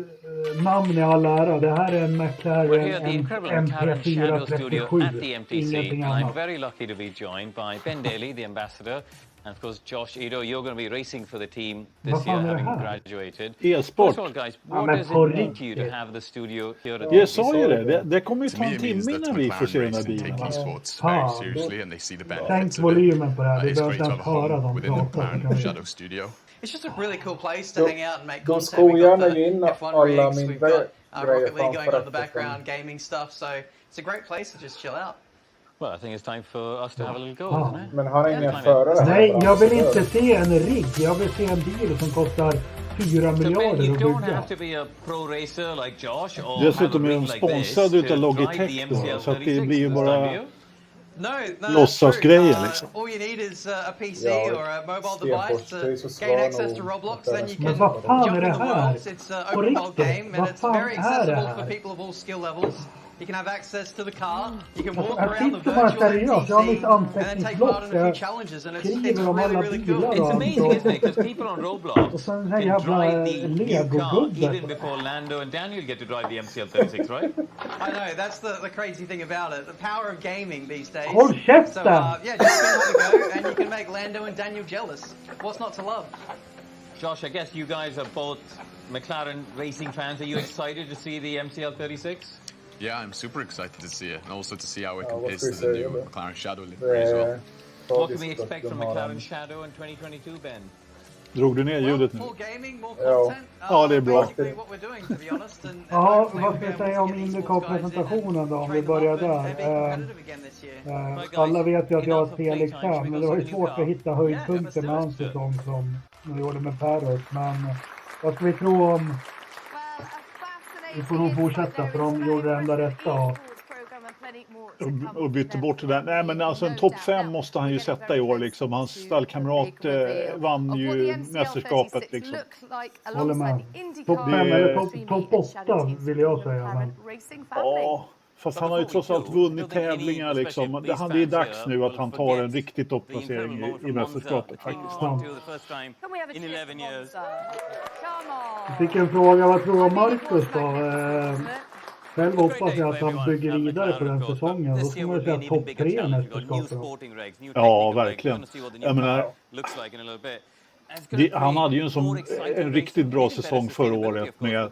namn är all ära. Det här är en McLaren MP437. Ingenting annat. I'm very lucky to be joined by Ben Daly, the ambassador, and of course Josh Ido. You're going to be racing for the team this year, having graduated. E-sport. First of all, guys, what does it mean to you to have the studio here at Jag sa ju det. Det kommer ju ta en timme innan vi får se den här bilen. Sänk volymen på det här. Vi behöver inte ens höra dem prata. It's just a really cool place to hang out and make content. We've got the F1 rigs, we've got Rocket League going on in the background, gaming stuff. So it's a great place to just chill out. Well, I think it's time for us to have a little go, isn't it? Men han är ingen förare. Nej, jag vill inte se en rigg. Jag vill se en bil som kostar 4 miljarder att bygga. Dessutom är de sponsrade utav Logitech då, så att det blir ju bara låtsasgrejer liksom. All you need is a PC or a mobile device to gain access to Roblox. Then you can jump in the world. It's an open world game and it's very accessible for people of all skill levels. You can have access to the car. You can walk around the virtual NPC and then take part in a few challenges, and it's really, really cool. It's amazing, isn't it? Because people on Roblox can drive the new car even before Lando and Daniel get to drive the MCL36, right? I know, that's the crazy thing about it. The power of gaming these days. Hold käften! So, yeah, just have a go, and you can make Lando and Daniel jealous. What's not to love? Josh, I guess you guys are both McLaren racing fans. Are you excited to see the MCL36? Yeah, I'm super excited to see it, and also to see how it compares to the new McLaren Shadow livery as well. What can we expect from McLaren Shadow in 2022, Ben? Drog du ner ljudet nu? Ja, det är bra. Ja, vad ska jag säga om IndyCar-presentationen då, om vi börjar där. Alla vet ju att jag har ett Felix-fan, men det var ju svårt att hitta höjdpunkter med hans säsong som vi gjorde med Paris. Men vad ska vi tro om... Vi får nog fortsätta, för de gjorde det enda rätta. Och bytte bort det där. Nej, men alltså en topp 5 måste han ju sätta i år liksom. Hans stallkamrat vann ju mästerskapet liksom. Håller med. Topp 5 eller topp 8 vill jag säga. Men... Ja, fast han har ju trots allt vunnit tävlingar liksom. Det är dags nu att han tar en riktig topplacering i mästerskapet faktiskt. Jag fick en fråga, vad tror du om Marcus då? Själv hoppas jag att han bygger vidare på den säsongen. Då ska man ju säga topp 3 mästerskapet. Ja, verkligen. Jag menar, han hade ju en riktigt bra säsong förra året med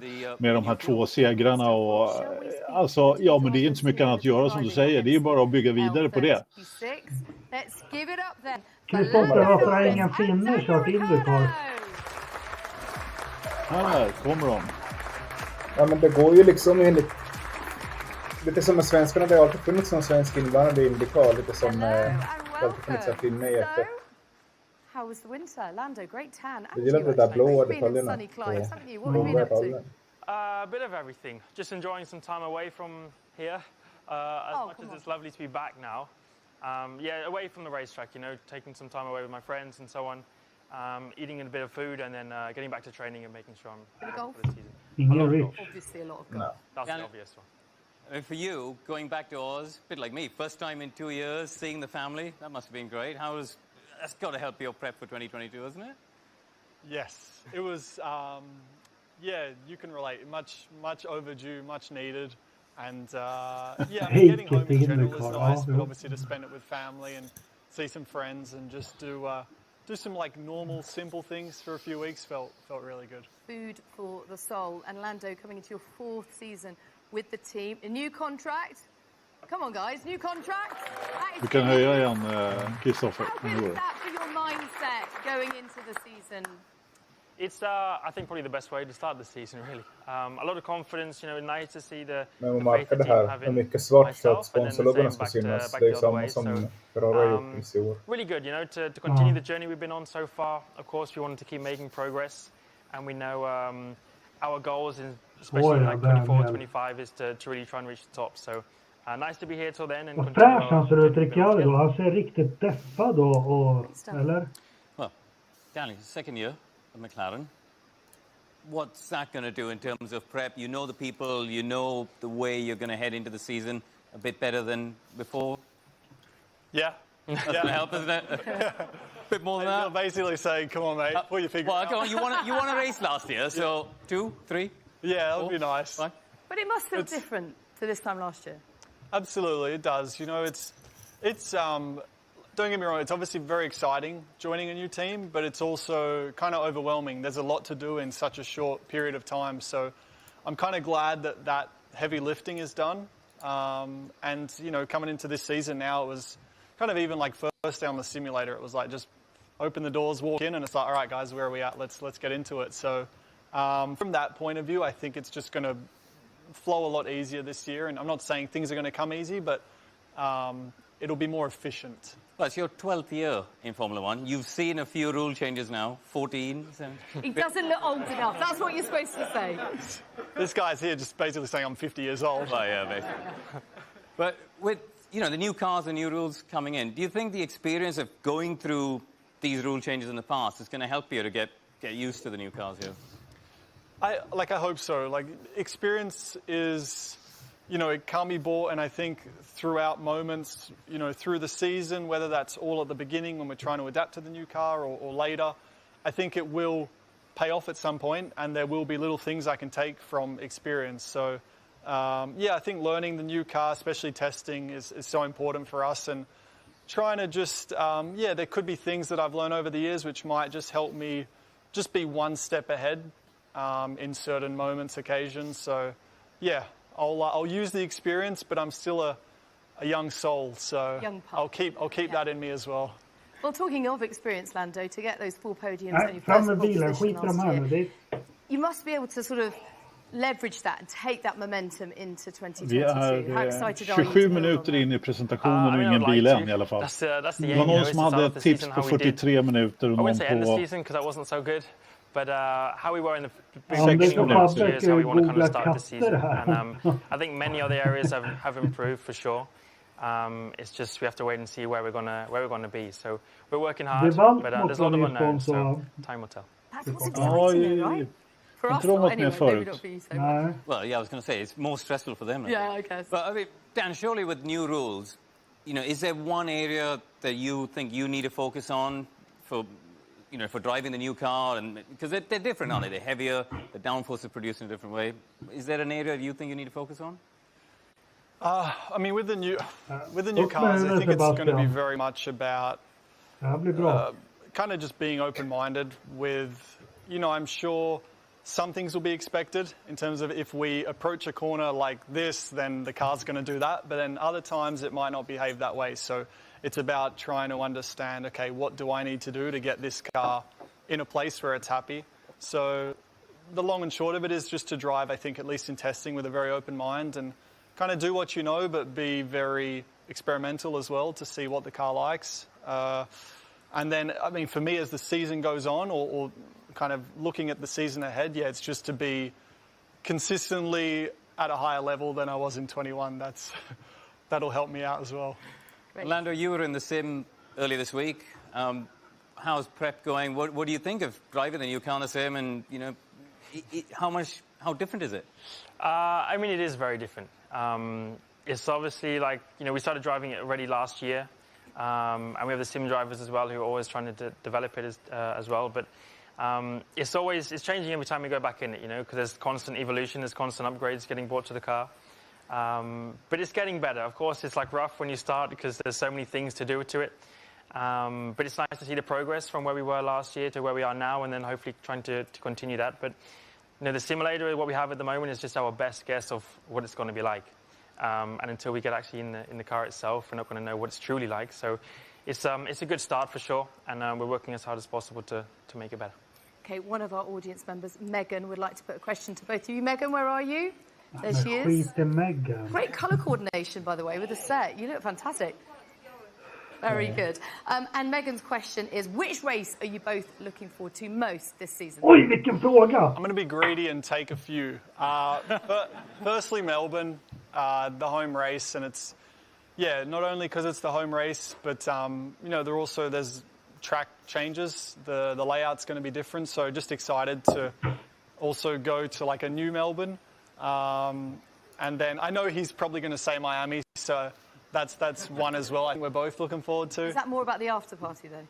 de här 2 segrarna. Och, alltså, ja, men det är inte så mycket annat att göra som du säger. Det är ju bara att bygga vidare på det. Kristoffer, varför har ingen finne kört IndyCar? Här kommer de. Ja, men det går ju liksom enligt... Lite som med svenskarna, det har alltid funnits någon svensk inblandad i IndyCar. Lite som det har alltid funnits en finne i F1. How was the winter, Lando? Great tan. Jag gillar det där blåa detaljerna. A bit of everything. Just enjoying some time away from here. As much as it's lovely to be back now. Yeah, away from the racetrack, you know, taking some time away with my friends and so on. Eating a bit of food and then getting back to training and making sure I'm ready for the season. Obviously a lot of golf. That's the obvious one. And for you, going back to Oz, a bit like me, first time in 2 years, seeing the family, that must have been great. That's got to help your prep for 2022, isn't it? Yes, it was, yeah, you can relate. Much overdue, much needed. And yeah, I mean, getting home in general is nice, but obviously to spend it with family and see some friends and just do some like normal, simple things for a few weeks felt really good. Food for the soul. And Lando, coming into your 4th season with the team, a new contract. Come on, guys, new contract. Du kan höja igen, Kristoffer. How good is that for your mindset going into the season? It's, I think, probably the best way to start the season, really. A lot of confidence, you know, nice to see the faith the team having mycket svart så att sponsorloggarna ska synas. Det är samma som Ferrari gjort i år. Really good, you know, to continue the journey we've been on so far. Of course, we wanted to keep making progress, and we know our goals, especially like 24, 25, is to really try and reach the top. So nice to be here till then. Vad fräsch han ser ut, Ricciardo. Han ser riktigt deffad och eller? Well, Daniel, second year of McLaren. What's that going to do in terms of prep? You know the people, you know the way you're going to head into the season a bit better than before? Yeah. That's going to help, isn't it? A bit more than that? You're basically saying, come on, mate, pull your finger out. Come on, you won a race last year, so 2, 3? Yeah, that would be nice. Fine. But it must feel different to this time last year. Absolutely, it does. You know, it's don't get me wrong, it's obviously very exciting joining a new team, but it's also kind of overwhelming. There's a lot to do in such a short period of time. So I'm kind of glad that heavy lifting is done. And, you know, coming into this season now, it was kind of even like first day on the simulator, it was like just open the doors, walk in, and it's like, all right, guys, where are we at? Let's get into it. So from that point of view, I think it's just going to flow a lot easier this year. And I'm not saying things are going to come easy, but it'll be more efficient. Well, it's your 12th year in Formula One. You've seen a few rule changes now, 14. He doesn't look old enough. That's what you're supposed to say. This guy's here just basically saying I'm 50 years old. Oh, yeah, basically. But with, you know, the new cars and new rules coming in, do you think the experience of going through these rule changes in the past is going to help you to get used to the new cars here? I hope so. Like, experience is, you know, it can't be bought, and I think throughout moments, you know, through the season, whether that's all at the beginning when we're trying to adapt to the new car or later, I think it will pay off at some point, and there will be little things I can take from experience. So, yeah, I think learning the new car, especially testing, is so important for us, and trying to just, yeah, there could be things that I've learned over the years which might just help me just be one step ahead in certain moments, occasions. So, yeah. I'll use the experience, but I'm still a young soul, so I'll keep that in me as well. Well, talking of experience, Lando, to get those 4 podiums on your first position last year, you must be able to sort of leverage that and take that momentum into 2022. How excited are you? 27 minuter in i presentationen och ingen bil än i alla fall. Det var någon som hade ett tips på 43 minuter och någon på... I wouldn't say end the season because I wasn't so good. But how we were in the beginning of last year is how we want to kind of start the season. And I think many other areas have improved for sure. It's just we have to wait and see where we're gonna be. So we're working hard, but there's a lot of unknowns, so time will tell. That's what's exciting, right? For us, anyway, maybe not for you so much. Well, yeah, I was going to say it's more stressful for them. I guess. But I mean, Dan, surely with new rules, you know, is there one area that you think you need to focus on for? You know, for driving the new car, and because they're different, aren't they? They're heavier, the downforce is produced in a different way. Is there an area you think you need to focus on? I mean, with the new cars, I think it's going to be very much about kind of just being open-minded with, you know, I'm sure some things will be expected in terms of if we approach a corner like this, then the car's going to do that. But then other times it might not behave that way. So it's about trying to understand, okay, what do I need to do to get this car in a place where it's happy? So the long and short of it is just to drive, I think, at least in testing, with a very open mind and kind of do what you know, but be very experimental as well to see what the car likes. And then, I mean, for me, as the season goes on, or kind of looking at the season ahead, yeah, it's just to be consistently at a higher level than I was in 21. That'll help me out as well. Great. Lando, you were in the sim earlier this week. How's prep going? What do you think of driving the new car in the sim? And, you know, how different is it? I mean, it is very different. It's obviously like, you know, we started driving it already last year. And we have the sim drivers as well who are always trying to develop it as well. But it's changing every time we go back in it, you know, because there's constant evolution, there's constant upgrades getting brought to the car. But it's getting better. Of course, it's like rough when you start because there's so many things to do to it. But it's nice to see the progress from where we were last year to where we are now, and then hopefully trying to continue that. But, you know, the simulator, what we have at the moment, is just our best guess of what it's going to be like. And until we get actually in the car itself, we're not going to know what it's truly like. So it's a good start for sure, and we're working as hard as possible to make it better. Okay, one of our audience members, Megan, would like to put a question to both of you. Megan, where are you? There she is. Great colour coordination, by the way, with the set. You look fantastic. Very good. And Megan's question is, which race are you both looking forward to most this season? Oj, vilken fråga! I'm going to be greedy and take a few. But firstly, Melbourne, the home race, and it's, not only because it's the home race, but, there's track changes. The layout's going to be different, so just excited to also go to like a new Melbourne. And then I know he's probably going to say Miami, so that's one as well. I think we're both looking forward to. Is that more about the after party then?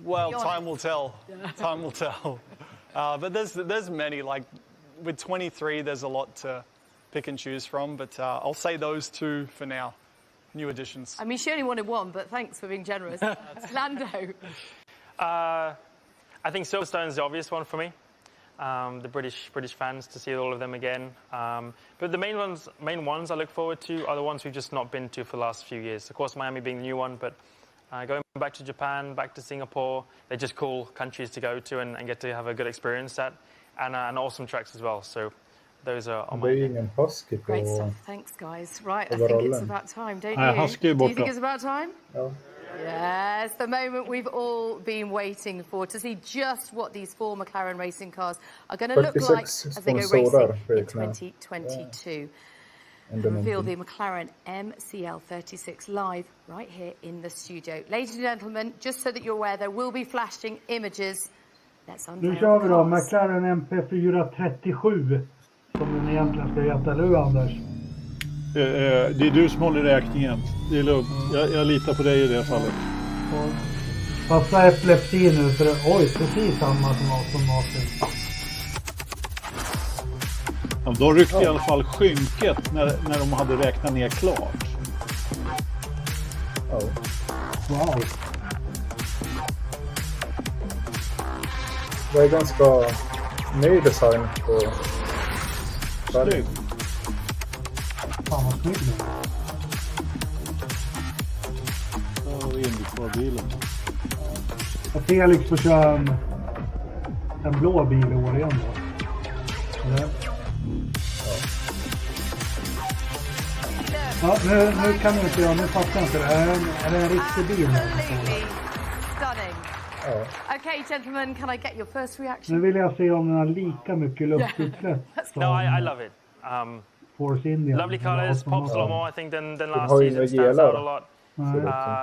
Well, time will tell. Time will tell. But there's many. Like with 23, there's a lot to pick and choose from. But I'll say those two for now. New additions. I mean, she only wanted one, but thanks for being generous. Lando. I think Silverstone's the obvious one for me. The British fans, to see all of them again. But the main ones I look forward to are the ones we've just not been to for the last few years. Of course, Miami being the new one, but going back to Japan, back to Singapore, they're just cool countries to go to and get to have a good experience at, and awesome tracks as well. So those are on my ingen husky på. Great stuff. Thanks, guys. Right, I think it's about time, don't you? Husky Do you think it's about time? Ja. Yes, the moment we've all been waiting for, to see just what these 4 McLaren racing cars are going to look like as they go racing in 2022. And reveal the McLaren MCL36 live right here in the studio. Ladies and gentlemen, just so that you're aware, there will be flashing images. Let's unveil Nu kör vi då the cars. McLaren MP437 som den egentligen ska heta, eller hur, Anders? Det är du som håller räkningen. Det är lugnt. Jag litar på dig i det fallet. Passa epilepsi nu, för precis samma som automatiskt. Ja, de ryckte i alla fall skynket när de hade räknat ner klart. Wow. Det är ganska ny design på Följ. Fan vad snyggt. Ja, IndyCar-bilen. Och Felix får köra en blå bil i år igen då. Eller? Ja, nu kan jag inte göra, nu fattar jag inte det. Är det en riktig bil? Stunning. Okay, gentlemen, can I get your first reaction? Nu vill jag se om den har lika mycket luftutsläpp. No, I love it. Force India. Lovely colours, pops a lot more, I think, than last season. Stands out a lot.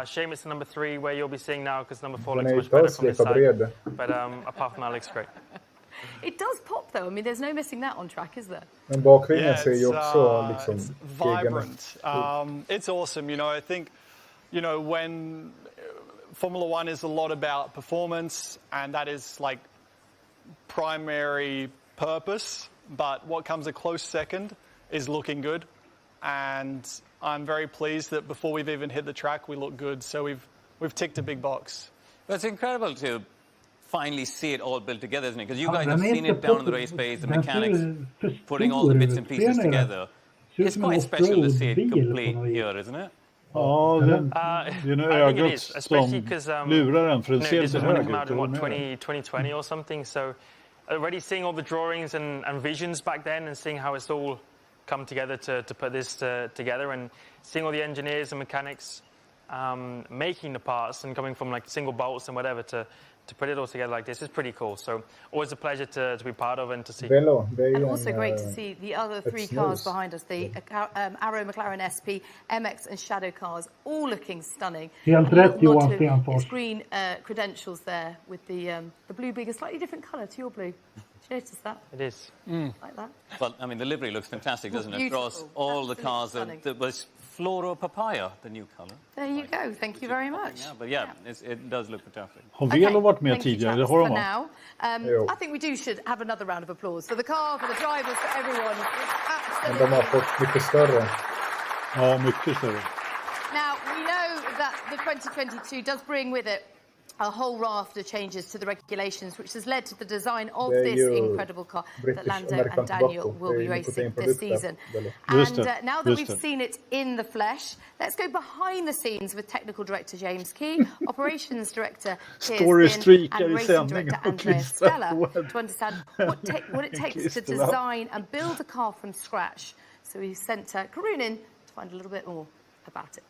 Shame it's number 3 where you'll be seeing now, because number 4 looks much better from this side. But apart from that, looks great. It does pop though. I mean, there's no missing that on track, is there? Men bakvingen ser ju också liksom it's vibrant. It's awesome. I think, when Formula One is a lot about performance, and that is like primary purpose. But what comes a close second is looking good, and I'm very pleased that before we've even hit the track, we look good. So we've ticked a big box. But it's incredible to finally see it all built together, isn't it? Because you guys have seen it down in the race base, the mechanics putting all the bits and pieces together. It's quite special to see it complete here, isn't it? Ja, det är ögat som lurar en, för den ser så hög ut. 2020 or something, so already seeing all the drawings and visions back then, and seeing how it's all come together to put this together, and seeing all the engineers and mechanics making the parts and coming from like single bolts and whatever to put it all together like this is pretty cool. So always a pleasure to be part of and to see. And also great to see the other 3 cars behind us, the Arrow McLaren SP, MX and Shadow cars, all looking stunning. Helt rätt, Johan Stenfors. His green credentials there with the blue being a slightly different colour to your blue. Did you notice that? It is. Like that? Well, I mean, the livery looks fantastic, doesn't it? Beautiful. Across all the cars. That was Flora Papaya, the new colour. There you go. Thank you very much. Yeah, but it does look fantastic. Har Velo varit med tidigare? Det har de. Now, I think we should have another round of applause for the car, for the drivers, for everyone. Men de har fått mycket större. Ja, mycket större. Now, we know that the 2022 does bring with it a whole raft of changes to the regulations, which has led to the design of this incredible car that Lando and Daniel will be racing this season. And now that we've seen it in the flesh, let's go behind the scenes with technical director James Key, operations director Piers Finn, and racing director Andrea Stella to understand what it takes to design and build a car from scratch. So we sent Karun in to find a little bit more about it.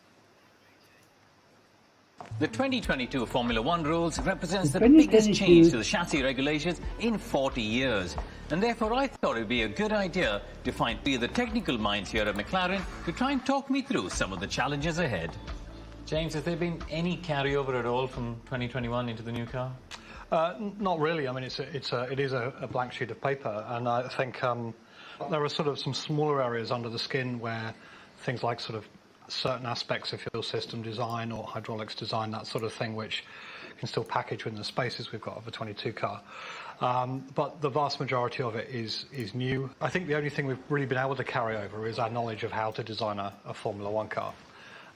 The 2022 Formula One rules represents the biggest change to the chassis regulations in 40 years. And therefore I thought it would be a good idea to find the technical minds here at McLaren to try and talk me through some of the challenges ahead. James, has there been any carryover at all from 2021 into the new car? Not really. I mean, it is a blank sheet of paper, and I think there are sort of some smaller areas under the skin where things like sort of certain aspects of fuel system design or hydraulics design, that sort of thing, which can still package within the spaces we've got of a 22 car. But the vast majority of it is new. I think the only thing we've really been able to carry over is our knowledge of how to design a Formula One car,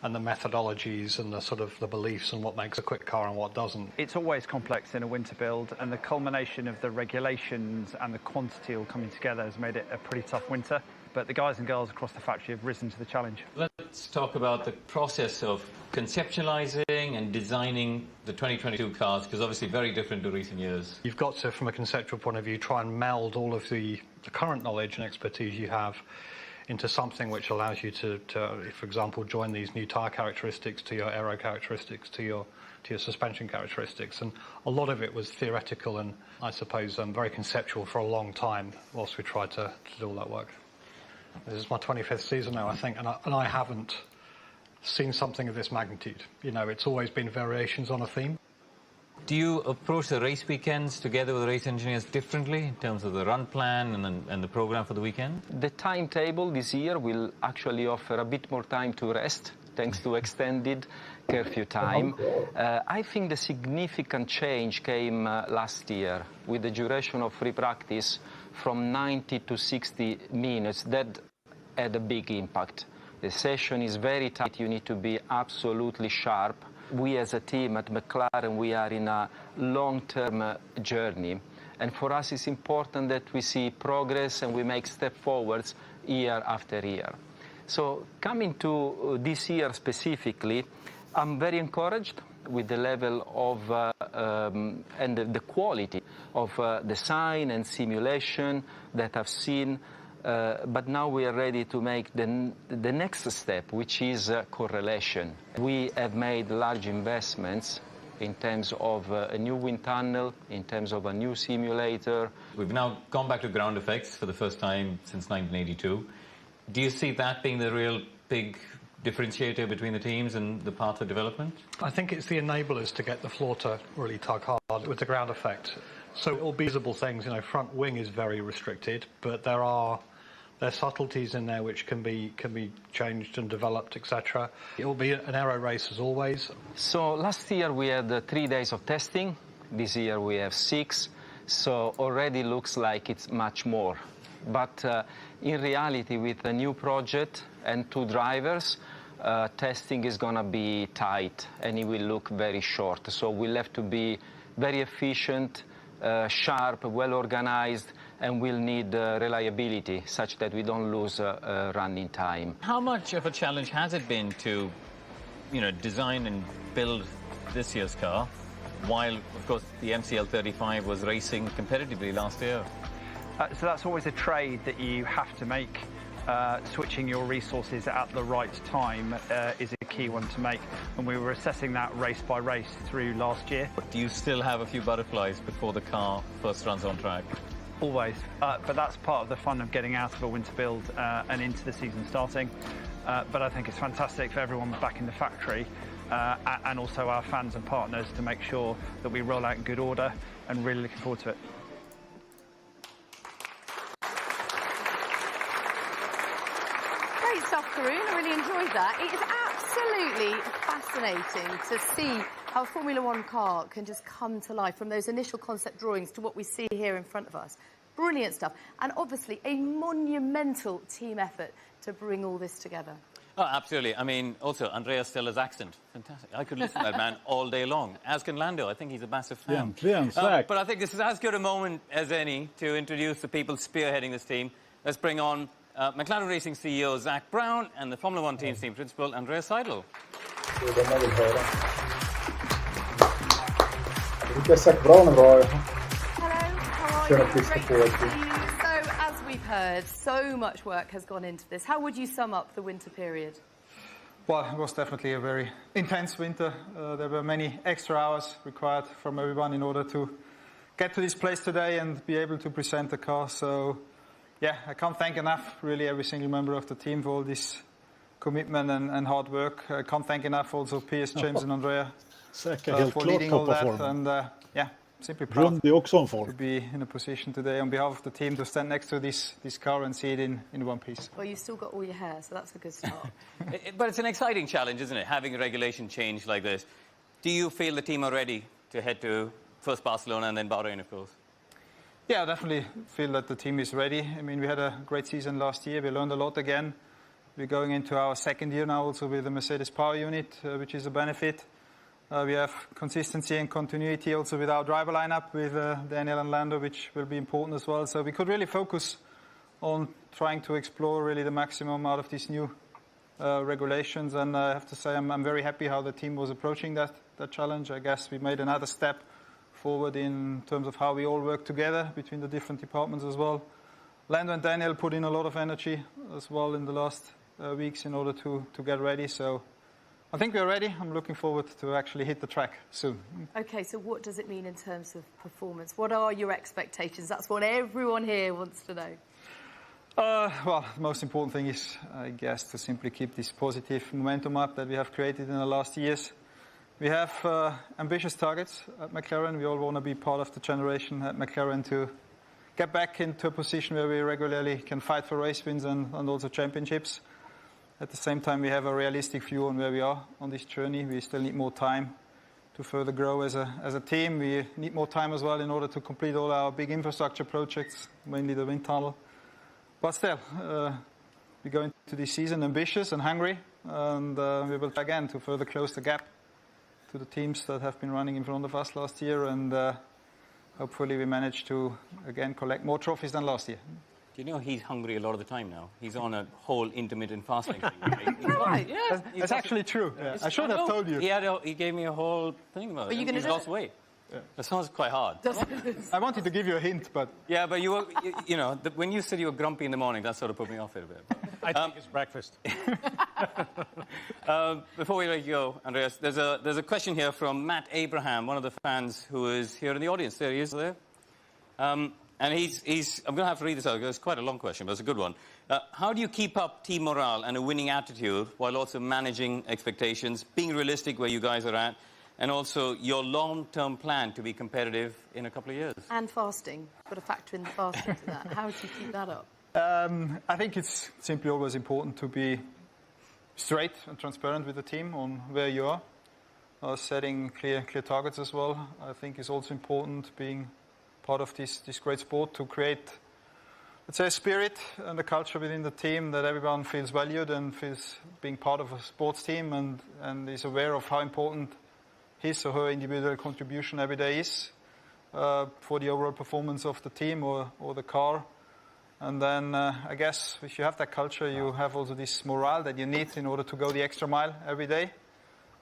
and the methodologies and the sort of the beliefs and what makes a quick car and what doesn't. It's always complex in a winter build, and the culmination of the regulations and the quantity all coming together has made it a pretty tough winter. But the guys and girls across the factory have risen to the challenge. Let's talk about the process of conceptualizing and designing the 2022 cars, because obviously very different to recent years. You've got to, from a conceptual point of view, try and meld all of the current knowledge and expertise you have into something which allows you to, for example, join these new tyre characteristics to your aero characteristics, to your suspension characteristics. And a lot of it was theoretical and, I suppose, very conceptual for a long time whilst we tried to do all that work. This is my 25th season now, I think, and I haven't seen something of this magnitude. You know, it's always been variations on a theme. Do you approach the race weekends together with the race engineers differently in terms of the run plan and the program for the weekend? The timetable this year will actually offer a bit more time to rest, thanks to extended curfew time. I think the significant change came last year with the duration of free practice from 90 to 60 minutes. That had a big impact. The session is very tight. You need to be absolutely sharp. We as a team at McLaren, we are in a long-term journey. And for us, it's important that we see progress and we make step forwards year after year. So coming to this year specifically, I'm very encouraged with the level of and the quality of design and simulation that I've seen. But now we are ready to make the next step, which is correlation. We have made large investments in terms of a new wind tunnel, in terms of a new simulator. We've now gone back to ground effects for the first time since 1982. Do you see that being the real big differentiator between the teams and the path of development? I think it's the enablers to get the floor to really tug hard with the ground effect. So all visible things, you know, front wing is very restricted, but there are subtleties in there which can be changed and developed, etc. It will be an aero race as always. So last year we had 3 days of testing. This year we have 6. So already looks like it's much more. But in reality, with a new project and 2 drivers, testing is going to be tight and it will look very short. So we'll have to be very efficient, sharp, well organized, and we'll need reliability such that we don't lose running time. How much of a challenge has it been to, design and build this year's car, while, of course, the MCL35 was racing competitively last year? So that's always a trade that you have to make. Switching your resources at the right time is a key one to make, and we were assessing that race by race through last year. Do you still have a few butterflies before the car first runs on track? Always, but that's part of the fun of getting out of a winter build and into the season starting. But I think it's fantastic for everyone back in the factory and also our fans and partners to make sure that we roll out in good order, and really looking forward to it. Great stuff, Karun. I really enjoyed that. It is absolutely fascinating to see how a Formula One car can just come to life from those initial concept drawings to what we see here in front of us. Brilliant stuff. And obviously a monumental team effort to bring all this together. Oh, absolutely. I mean, also, Andrea Stella's accent. Fantastic. I could listen to that man all day long. As can Lando. I think he's a massive fan. But I think this is as good a moment as any to introduce the people spearheading this team. Let's bring on McLaren Racing CEO Zach Brown and the Formula One team's team principal, Andrea Seidel. Zach Brown är bra. Hello, how are you? So, as we've heard, so much work has gone into this. How would you sum up the winter period? Well, it was definitely a very intense winter. There were many extra hours required from everyone in order to get to this place today and be able to present the car. So, yeah, I can't thank enough, really, every single member of the team for all this commitment and hard work. I can't thank enough also Piers, James and Andrea for leading all that. And, yeah, simply proud to be in a position today on behalf of the team to stand next to this car and see it in one piece. Well, you've still got all your hair, so that's a good start. But it's an exciting challenge, isn't it, having a regulation change like this? Do you feel the team are ready to head to first Barcelona and then Bahrain, of course? Yeah, I definitely feel that the team is ready. I mean, we had a great season last year. We learned a lot again. We're going into our second year now also with the Mercedes Power Unit, which is a benefit. We have consistency and continuity also with our driver lineup with Daniel and Lando, which will be important as well. So we could really focus on trying to explore really the maximum out of these new regulations. And I have to say I'm very happy how the team was approaching that challenge. I guess we made another step forward in terms of how we all work together between the different departments as well. Lando and Daniel put in a lot of energy as well in the last weeks in order to get ready. So I think we're ready. I'm looking forward to actually hit the track soon. Okay, so what does it mean in terms of performance? What are your expectations? That's what everyone here wants to know. Well, the most important thing is, I guess, to simply keep this positive momentum up that we have created in the last years. We have ambitious targets at McLaren. We all want to be part of the generation at McLaren to get back into a position where we regularly can fight for race wins and also championships. At the same time, we have a realistic view on where we are on this journey. We still need more time to further grow as a team. We need more time as well in order to complete all our big infrastructure projects, mainly the wind tunnel. But still, we go into this season ambitious and hungry, and we will try again to further close the gap to the teams that have been running in front of us last year, and hopefully we manage to, again, collect more trophies than last year. Do you know he's hungry a lot of the time now? He's on a whole intermittent fasting thing. Right? Yeah, that's actually true. Yeah. I should have told you. He gave me a whole thing about it. Are you going to lost weight? Yeah. That sounds quite hard. I wanted to give you a hint, but... Yeah, but you know, when you said you were grumpy in the morning, that sort of put me off it a bit. I think it's breakfast. Before we let you go, Andreas, there's a question here from Matt Abraham, one of the fans who is here in the audience. There he is there. And I'm going to have to read this out because it's quite a long question, but it's a good one. How do you keep up team morale and a winning attitude while also managing expectations, being realistic where you guys are at, and also your long-term plan to be competitive in a couple of years? And fasting. Got to factor in the fasting to that. How do you keep that up? I think it's simply always important to be straight and transparent with the team on where you are. Setting clear targets as well. I think it's also important being part of this great sport to create, let's say, a spirit and a culture within the team that everyone feels valued and feels being part of a sports team and is aware of how important his or her individual contribution every day is for the overall performance of the team or the car. And then I guess if you have that culture, you have also this morale that you need in order to go the extra mile every day.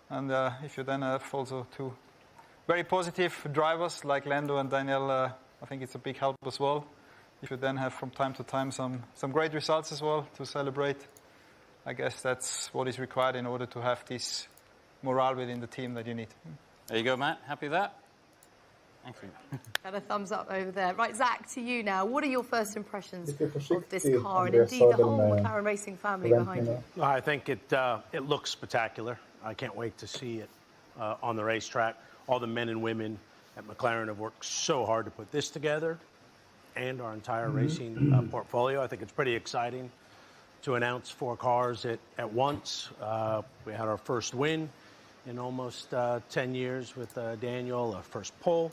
And if you then have also two very positive drivers like Lando and Daniel, I think it's a big help as well. If you then have from time to time some great results as well to celebrate, I guess that's what is required in order to have this morale within the team that you need. There you go, Matt. Happy with that? Excellent. Got a thumbs up over there. Right, Zach, to you now. What are your first impressions of this car and indeed the whole McLaren racing family behind you? I think it looks spectacular. I can't wait to see it on the racetrack. All the men and women at McLaren have worked so hard to put this together and our entire racing portfolio. I think it's pretty exciting to announce 4 cars at once. We had our first win in almost 10 years with Daniel, our first pole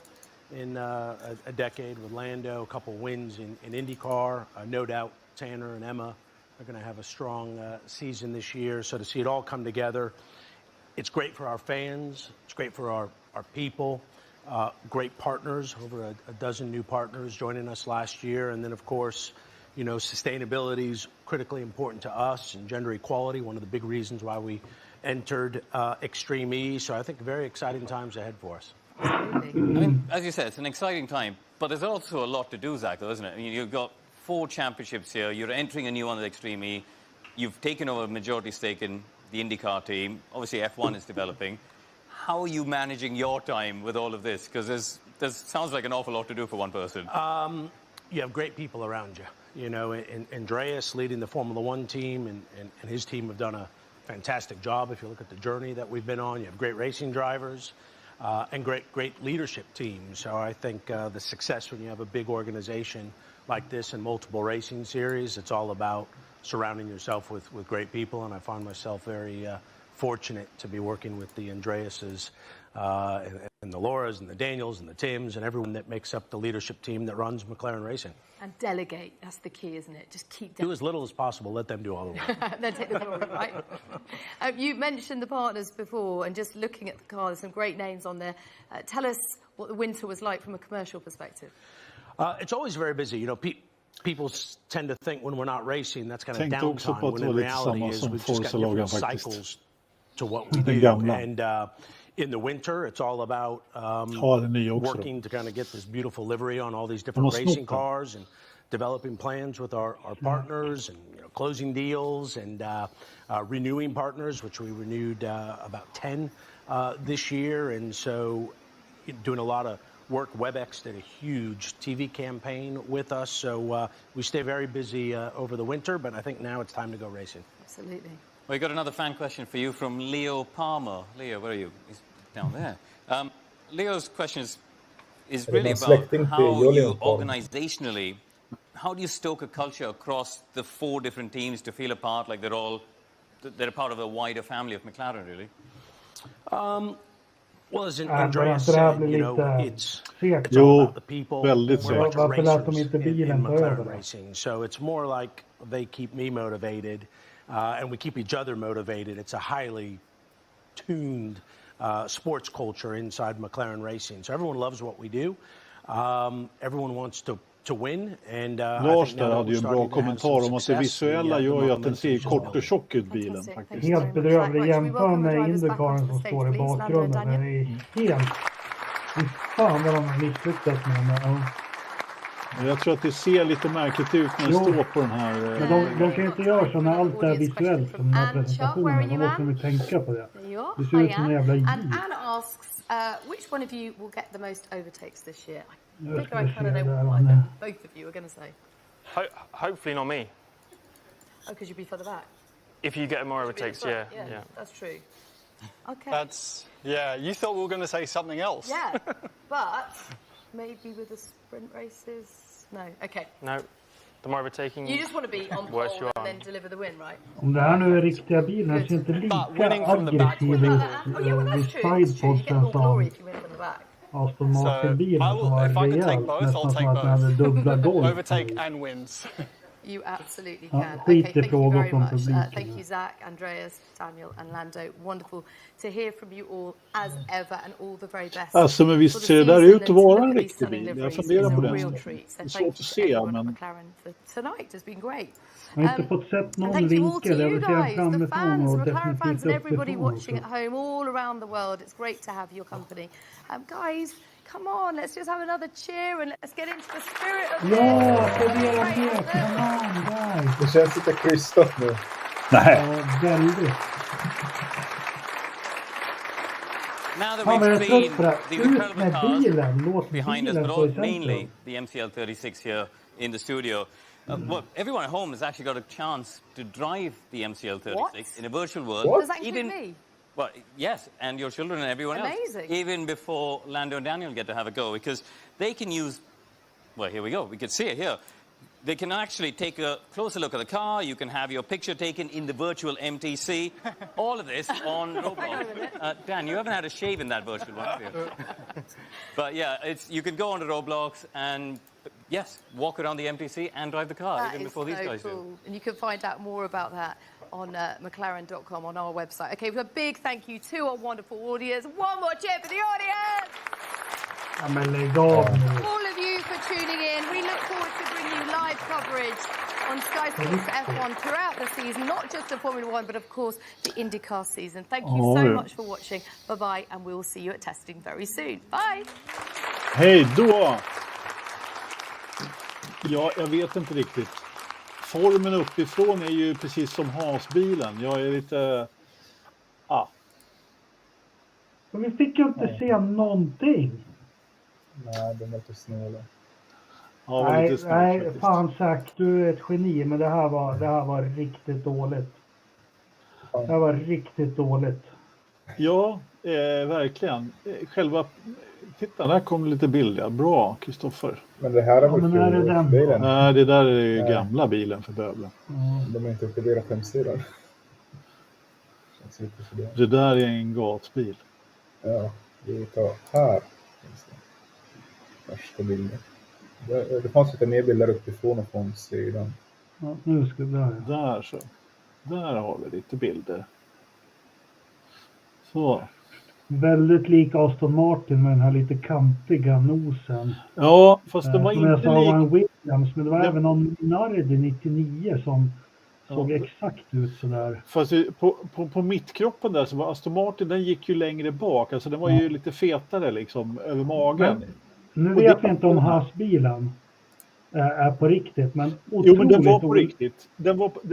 in a decade with Lando, a couple wins in IndyCar. No doubt Tanner and Emma They're going to have a strong season this year. So to see it all come together, it's great for our fans. It's great for our people. Great partners, over a dozen new partners joining us last year. And then, of course, you know, sustainability is critically important to us, and gender equality, one of the big reasons why we entered Extreme E. So I think very exciting times ahead for us. I mean, as you said, it's an exciting time, but there's also a lot to do, Zach, though, isn't it? I mean, you've got 4 championships here. You're entering a new one at Extreme E. You've taken over a majority stake in the IndyCar team. Obviously, F1 is developing. How are you managing your time with all of this? Because there sounds like an awful lot to do for one person. You have great people around you. You know, Andreas leading the Formula One team and his team have done a fantastic job. If you look at the journey that we've been on, you have great racing drivers and great leadership teams. So I think the success when you have a big organization like this and multiple racing series, it's all about surrounding yourself with great people. And I find myself very fortunate to be working with the Andreases and the Lauras and the Daniels and the Tims and everyone that makes up the leadership team that runs McLaren Racing. And delegate, that's the key, isn't it? Just keep do as little as possible, let them do all the work. Then take the glory, right? You mentioned the partners before, and just looking at the car, there's some great names on there. Tell us what the winter was like from a commercial perspective. It's always very busy. You know, people tend to think when we're not racing, that's kind of downtime, when in reality is we've just got different cycles to what we do. And in the winter, it's all about working to kind of get this beautiful livery on all these different racing cars and developing plans with our partners and closing deals and renewing partners, which we renewed about 10 this year. And so doing a lot of work. WebEx did a huge TV campaign with us. So we stay very busy over the winter, but I think now it's time to go racing. Absolutely. Well, we got another fan question for you from Leo Palmer. Leo, where are you? He's down there. Leo's question is really about how you organizationally, how do you stoke a culture across the 4 different teams to feel a part, like they're a part of a wider family of McLaren, really? Well, as Andreas said, you know, it's all about the people. We're a bunch of racers in McLaren Racing. So it's more like they keep me motivated and we keep each other motivated. It's a highly tuned sports culture inside McLaren Racing. So everyone loves what we do. Everyone wants to win. And Lars där hade ju en bra kommentar om att det visuella gör ju att den ser kort och tjock ut, bilen. Faktiskt. Helt bedrövlig. Jämför med IndyCaren som står i bakgrunden. Den är helt... Fan vad de har misslyckats med den. Jag tror att det ser lite märkligt ut när det står på den här... Men de kan inte göra så när allt är visuellt som den här presentationen. De måste ju tänka på det. Det ser ut som en jävla giv. And Anna asks, which one of you will get the most overtakes this year? I think I kind of know what both of you are going to say. Hopefully not me. Oh, because you'll be further back. If you get more overtakes, yeah. That's true. Okay. You thought we were going to say something else. Yeah, but maybe with the sprint races. No, okay. No, the more overtaking. You just want to be on pole and then deliver the win, right? Om det här nu är riktiga bilar så är inte lika aggressiv vid sidepodsen som Aston Martin-bilen som var rejält. Nästan som att den hade dubbla golv. Overtake and wins. You absolutely can. Okay, thank you very much. Thank you, Zach, Andreas, Daniel and Lando. Wonderful to hear from you all as ever and all the very best. Alltså, men visst ser det där ut att vara en riktig bil. Jag funderar på det. Det är svårt att se, men... McLaren for tonight has been great. Jag har inte fått sett någon vinkel. Jag vill se en framifrån och McLaren fans and everybody uppifrån. watching at home all around the world. It's great to have your company. Guys, come on, let's just have another cheer and let's get into the spirit of this. Come on, guys. Det känns lite krystat nu. Nej. Väldigt. Now that we've seen the incredible cars behind us, but also mainly the MCL36 here in the studio, well, everyone at home has actually got a chance to drive the MCL36 in a virtual world. Does that include me? Well, yes, and your children and everyone else. Even before Lando and Daniel get to have a go, because they can use... Well, here we go. We can see it here. They can actually take a closer look at the car. You can have your picture taken in the virtual MTC. All of this on Roblox. Dan, you haven't had a shave in that virtual one, have you? But yeah, you can go onto Roblox and Yes, walk around the MPC and drive the car even before these guys do. And you can find out more about that on McLaren.com on our website. Okay, a big thank you to our wonderful audience. One more cheer for the audience! All of you for tuning in. We look forward to bringing you live coverage on Sky Sports F1 throughout the season, not just the Formula 1, but of course the IndyCar season. Thank you so much for watching. Bye-bye, and we will see you at testing very soon. Bye! Hej då! Ja, jag vet inte riktigt. Formen uppifrån är ju precis som Haas-bilen. Jag är lite... Men vi fick ju inte se någonting. Nej, de är lite snåla. Ja, nej, fan Zack, du är ett geni, men det här var riktigt dåligt. Det här var riktigt dåligt. Ja, verkligen. Själva... Titta, där kom lite bilder. Bra, Kristoffer. Men det här är väl bilen? Nej, det där är ju gamla bilen för bövlen. De är inte uppgraderat hemsidan. Det där är en gatbil. Ja, vi tar här. Första bilden. Det fanns lite mer bilder uppifrån och från sidan. Ja, nu ska vi där så. Där har vi lite bilder. Så. Väldigt lik Aston Martin med den här lite kantiga nosen. Ja, fast det var som inte jag sa var en Williams, men det var även någon Nardi 99 som såg exakt ut sådär. Fast på mittkroppen där så var Aston Martin, den gick ju längre bak. Alltså den var ju lite fetare liksom över magen. Men, nu vet jag inte om Haas-bilen är på riktigt, men otroligt. Jo, men den var på riktigt.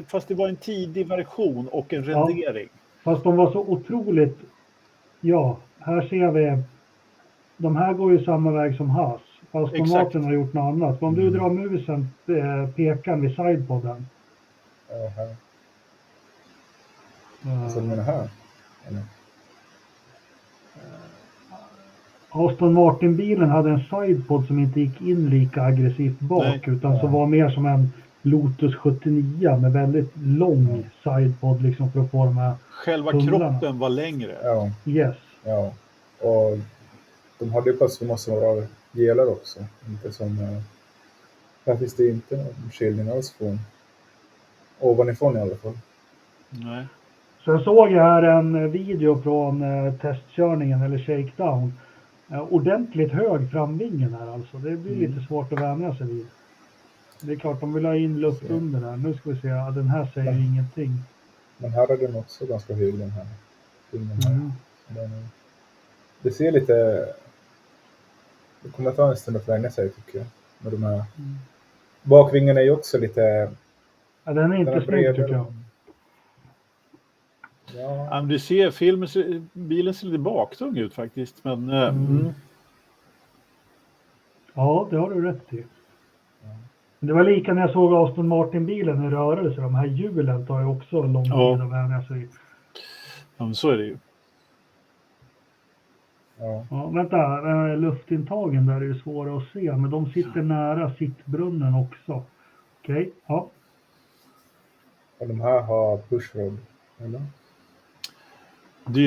Fast det var en tidig version och en rendering. Fast de var så otroligt... Ja, här ser vi... De här går ju samma väg som Haas. Fast Aston Martin har gjort något annat. Om du drar musen, pekan vid sidepodden. Ja, här. Alltså du menar här? Eller? Aston Martin-bilen hade en sidepod som inte gick in lika aggressivt bak. Utan som var mer som en Lotus 79 med väldigt lång sidepod liksom för att få de här själva tunnlarna. Kroppen var längre. Ja. Yes. Ja. Och de hade ju plötsligt massor av delar också. Inte som... Här finns det inte någon skillning alls från ovanifrån i alla fall. Nej. Sen såg jag här en video från testkörningen eller shakedown. Ordentligt hög framvingen här alltså. Det blir lite svårt att vänja sig vid. Det är klart, de vill ha in luft under där. Nu ska vi se, den här säger ingenting. Men här är den också ganska hög, den här. Det ser lite... Det kommer att ta en stund att vänja sig, tycker jag. Med de här... Bakvingen är ju också lite... Ja, den är inte snygg, tycker jag. Ja. Du ser, bilen ser lite baktung ut faktiskt. Men, Ja, det har du rätt i. Det var lika när jag såg Aston Martin-bilen i rörelse. De här hjulen tar ju också lång tid att vänja sig. Ja, men så är det ju. Ja, vänta, luftintagen där är ju svåra att se. Men de sitter nära sittbrunnen också. Okej, ja. Och de här har pushrod, eller? Det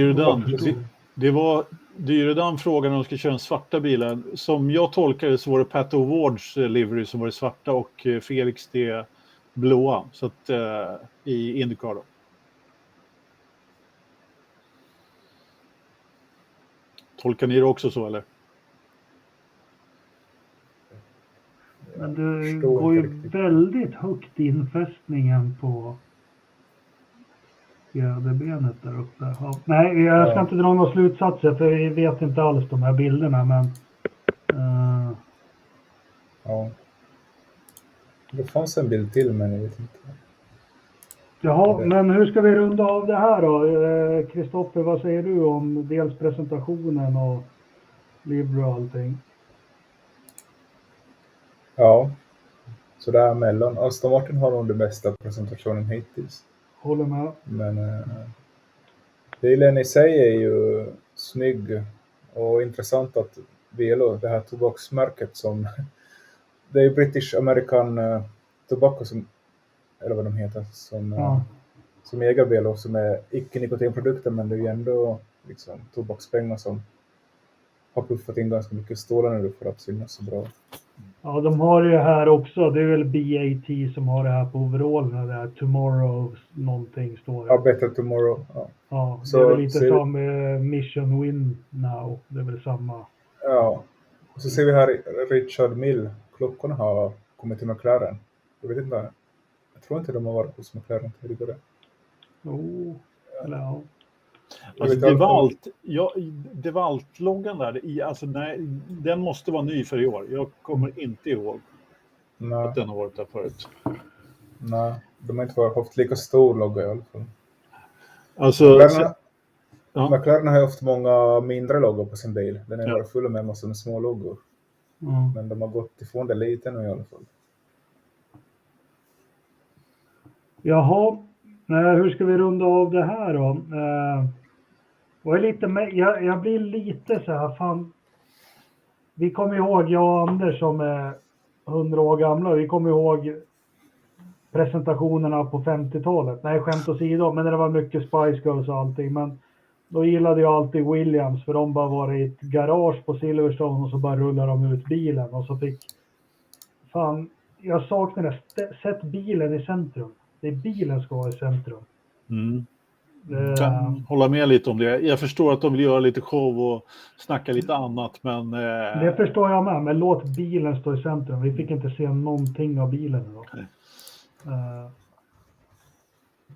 är ju den frågan om de ska köra den svarta bilen. Som jag tolkade så var det Pat O'Wards livery som var det svarta och Felix det blåa. Så att i IndyCar då. Tolkar ni det också så eller? Men det går ju väldigt högt infästningen på fjäderbenet där uppe. Ja. Nej, jag ska inte dra några slutsatser för vi vet inte alls de här bilderna, men... Ja. Det fanns en bild till, men jag vet inte. Jaha, men hur ska vi runda av det här då? Kristoffer, vad säger du om dels presentationen och livery och allting? Ja, så där mellan. Aston Martin har nog den bästa presentationen hittills. Håller med. Men bilen i sig är ju snygg och intressant att Velo, det här tobaksmärket som det är British American Tobacco som, eller vad de heter, som äger Velo, som är icke-nikotinprodukter, men det är ju ändå liksom tobakspengar som har puffat in ganska mycket stålar nu för att synas så bra. Ja, de har det här också. Det är väl BAT som har det här på overallerna där. Tomorrow någonting står det. Ja, better tomorrow. Ja, ja det är väl lite som mission win now. Det är väl samma. Ja, och så ser vi här Richard Mill. Klockorna har kommit till McLaren. Jag vet inte. Jag tror inte de har varit hos McLaren tidigare. Eller ja. Alltså Devalt-loggan där, alltså nej, den måste vara ny för i år. Jag kommer inte ihåg att den har varit där förut. Nej, de har inte haft lika stor logga i alla fall. Alltså, McLaren har ju haft många mindre loggor på sin bil. Den är bara full med massor med små loggor. Men de har gått ifrån det lite nu i alla fall. Jaha, hur ska vi runda av det här då? Jag blir lite så här, fan. Vi kommer ihåg, jag och Anders som är 100 år gamla, vi kommer ihåg presentationerna på 50-talet. Nej, skämt åsido, men det var mycket Spice Girls och allting. Men då gillade jag alltid Williams, för de bara var i ett garage på Silverstone och så bara rullade de ut bilen. Och så fick, fan, jag saknar det. Sätt bilen i centrum. Det är bilen ska vara i centrum. Kan hålla med lite om det. Jag förstår att de vill göra lite show och snacka lite annat, men... Det förstår jag med, men låt bilen stå i centrum. Vi fick inte se någonting av bilen då.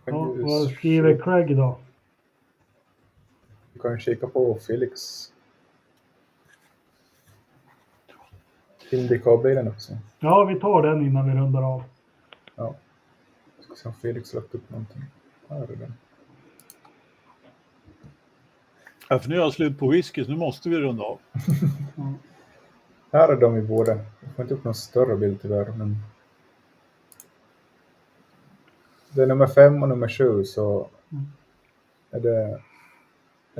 Vad skriver Craig då? Vi kan kika på Felix. IndyCar-bilen också. Ja, vi tar den innan vi rundar av. Ja. Ska se om Felix lagt upp någonting. Här är den. Ja, för nu är jag slut på whisky, så nu måste vi runda av. Här är de i båda. Jag får inte upp någon större bild tyvärr, men... Det är nummer 5 och nummer 7, så... Är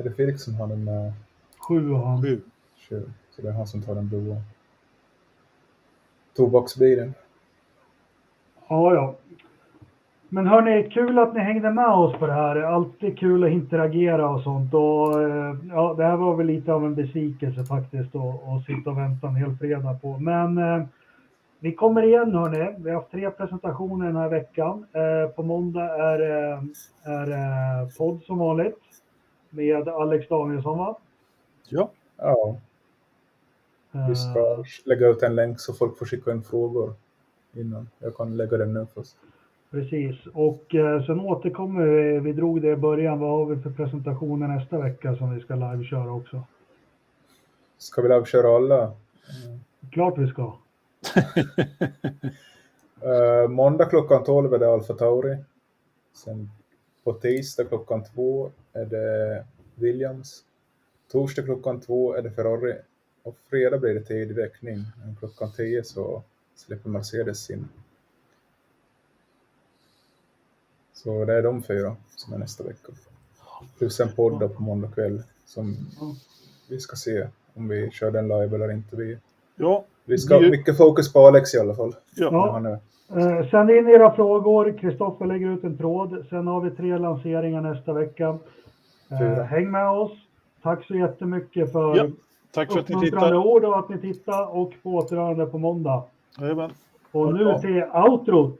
det Felix som har nummer... 7 och han. 7. Så det är han som tar den blåa. Tobaksbilen. Ja. Men hörni, kul att ni hängde med oss på det här. Det är alltid kul att interagera och sånt. Och ja, det här var väl lite av en besvikelse faktiskt att sitta och vänta en hel fredag på. Men vi kommer igen hörni. Vi har haft 3 presentationer den här veckan. På måndag är podd som vanligt. Med Alex Danielsson, va? Ja. Vi ska lägga ut en länk så folk får skicka in frågor innan. Jag kan lägga den nu först. Precis, och sen återkommer vi drog det i början. Vad har vi för presentationer nästa vecka som vi ska liveköra också? Ska vi liveköra alla? Klart vi ska. Måndag klockan 12 är det Alfa Tauri. Sen på tisdag klockan 2 är det Williams. Torsdag klockan 2 är det Ferrari. Och fredag blir det tidig väckning. Klockan 10 så släpper Mercedes sin. Så det är de 4 som är nästa vecka. Plus en podd på måndag kväll som vi ska se om vi kör den live eller inte. Vi ska ha mycket fokus på Alex i alla fall. Ja. Sänd in era frågor. Kristoffer lägger ut en tråd. Sen har vi 3 lanseringar nästa vecka. Häng med oss. Tack så jättemycket för tack för att ni tittar. Ord och att ni tittar. Och på återhörande på måndag. Jajamän. Och nu till outrot.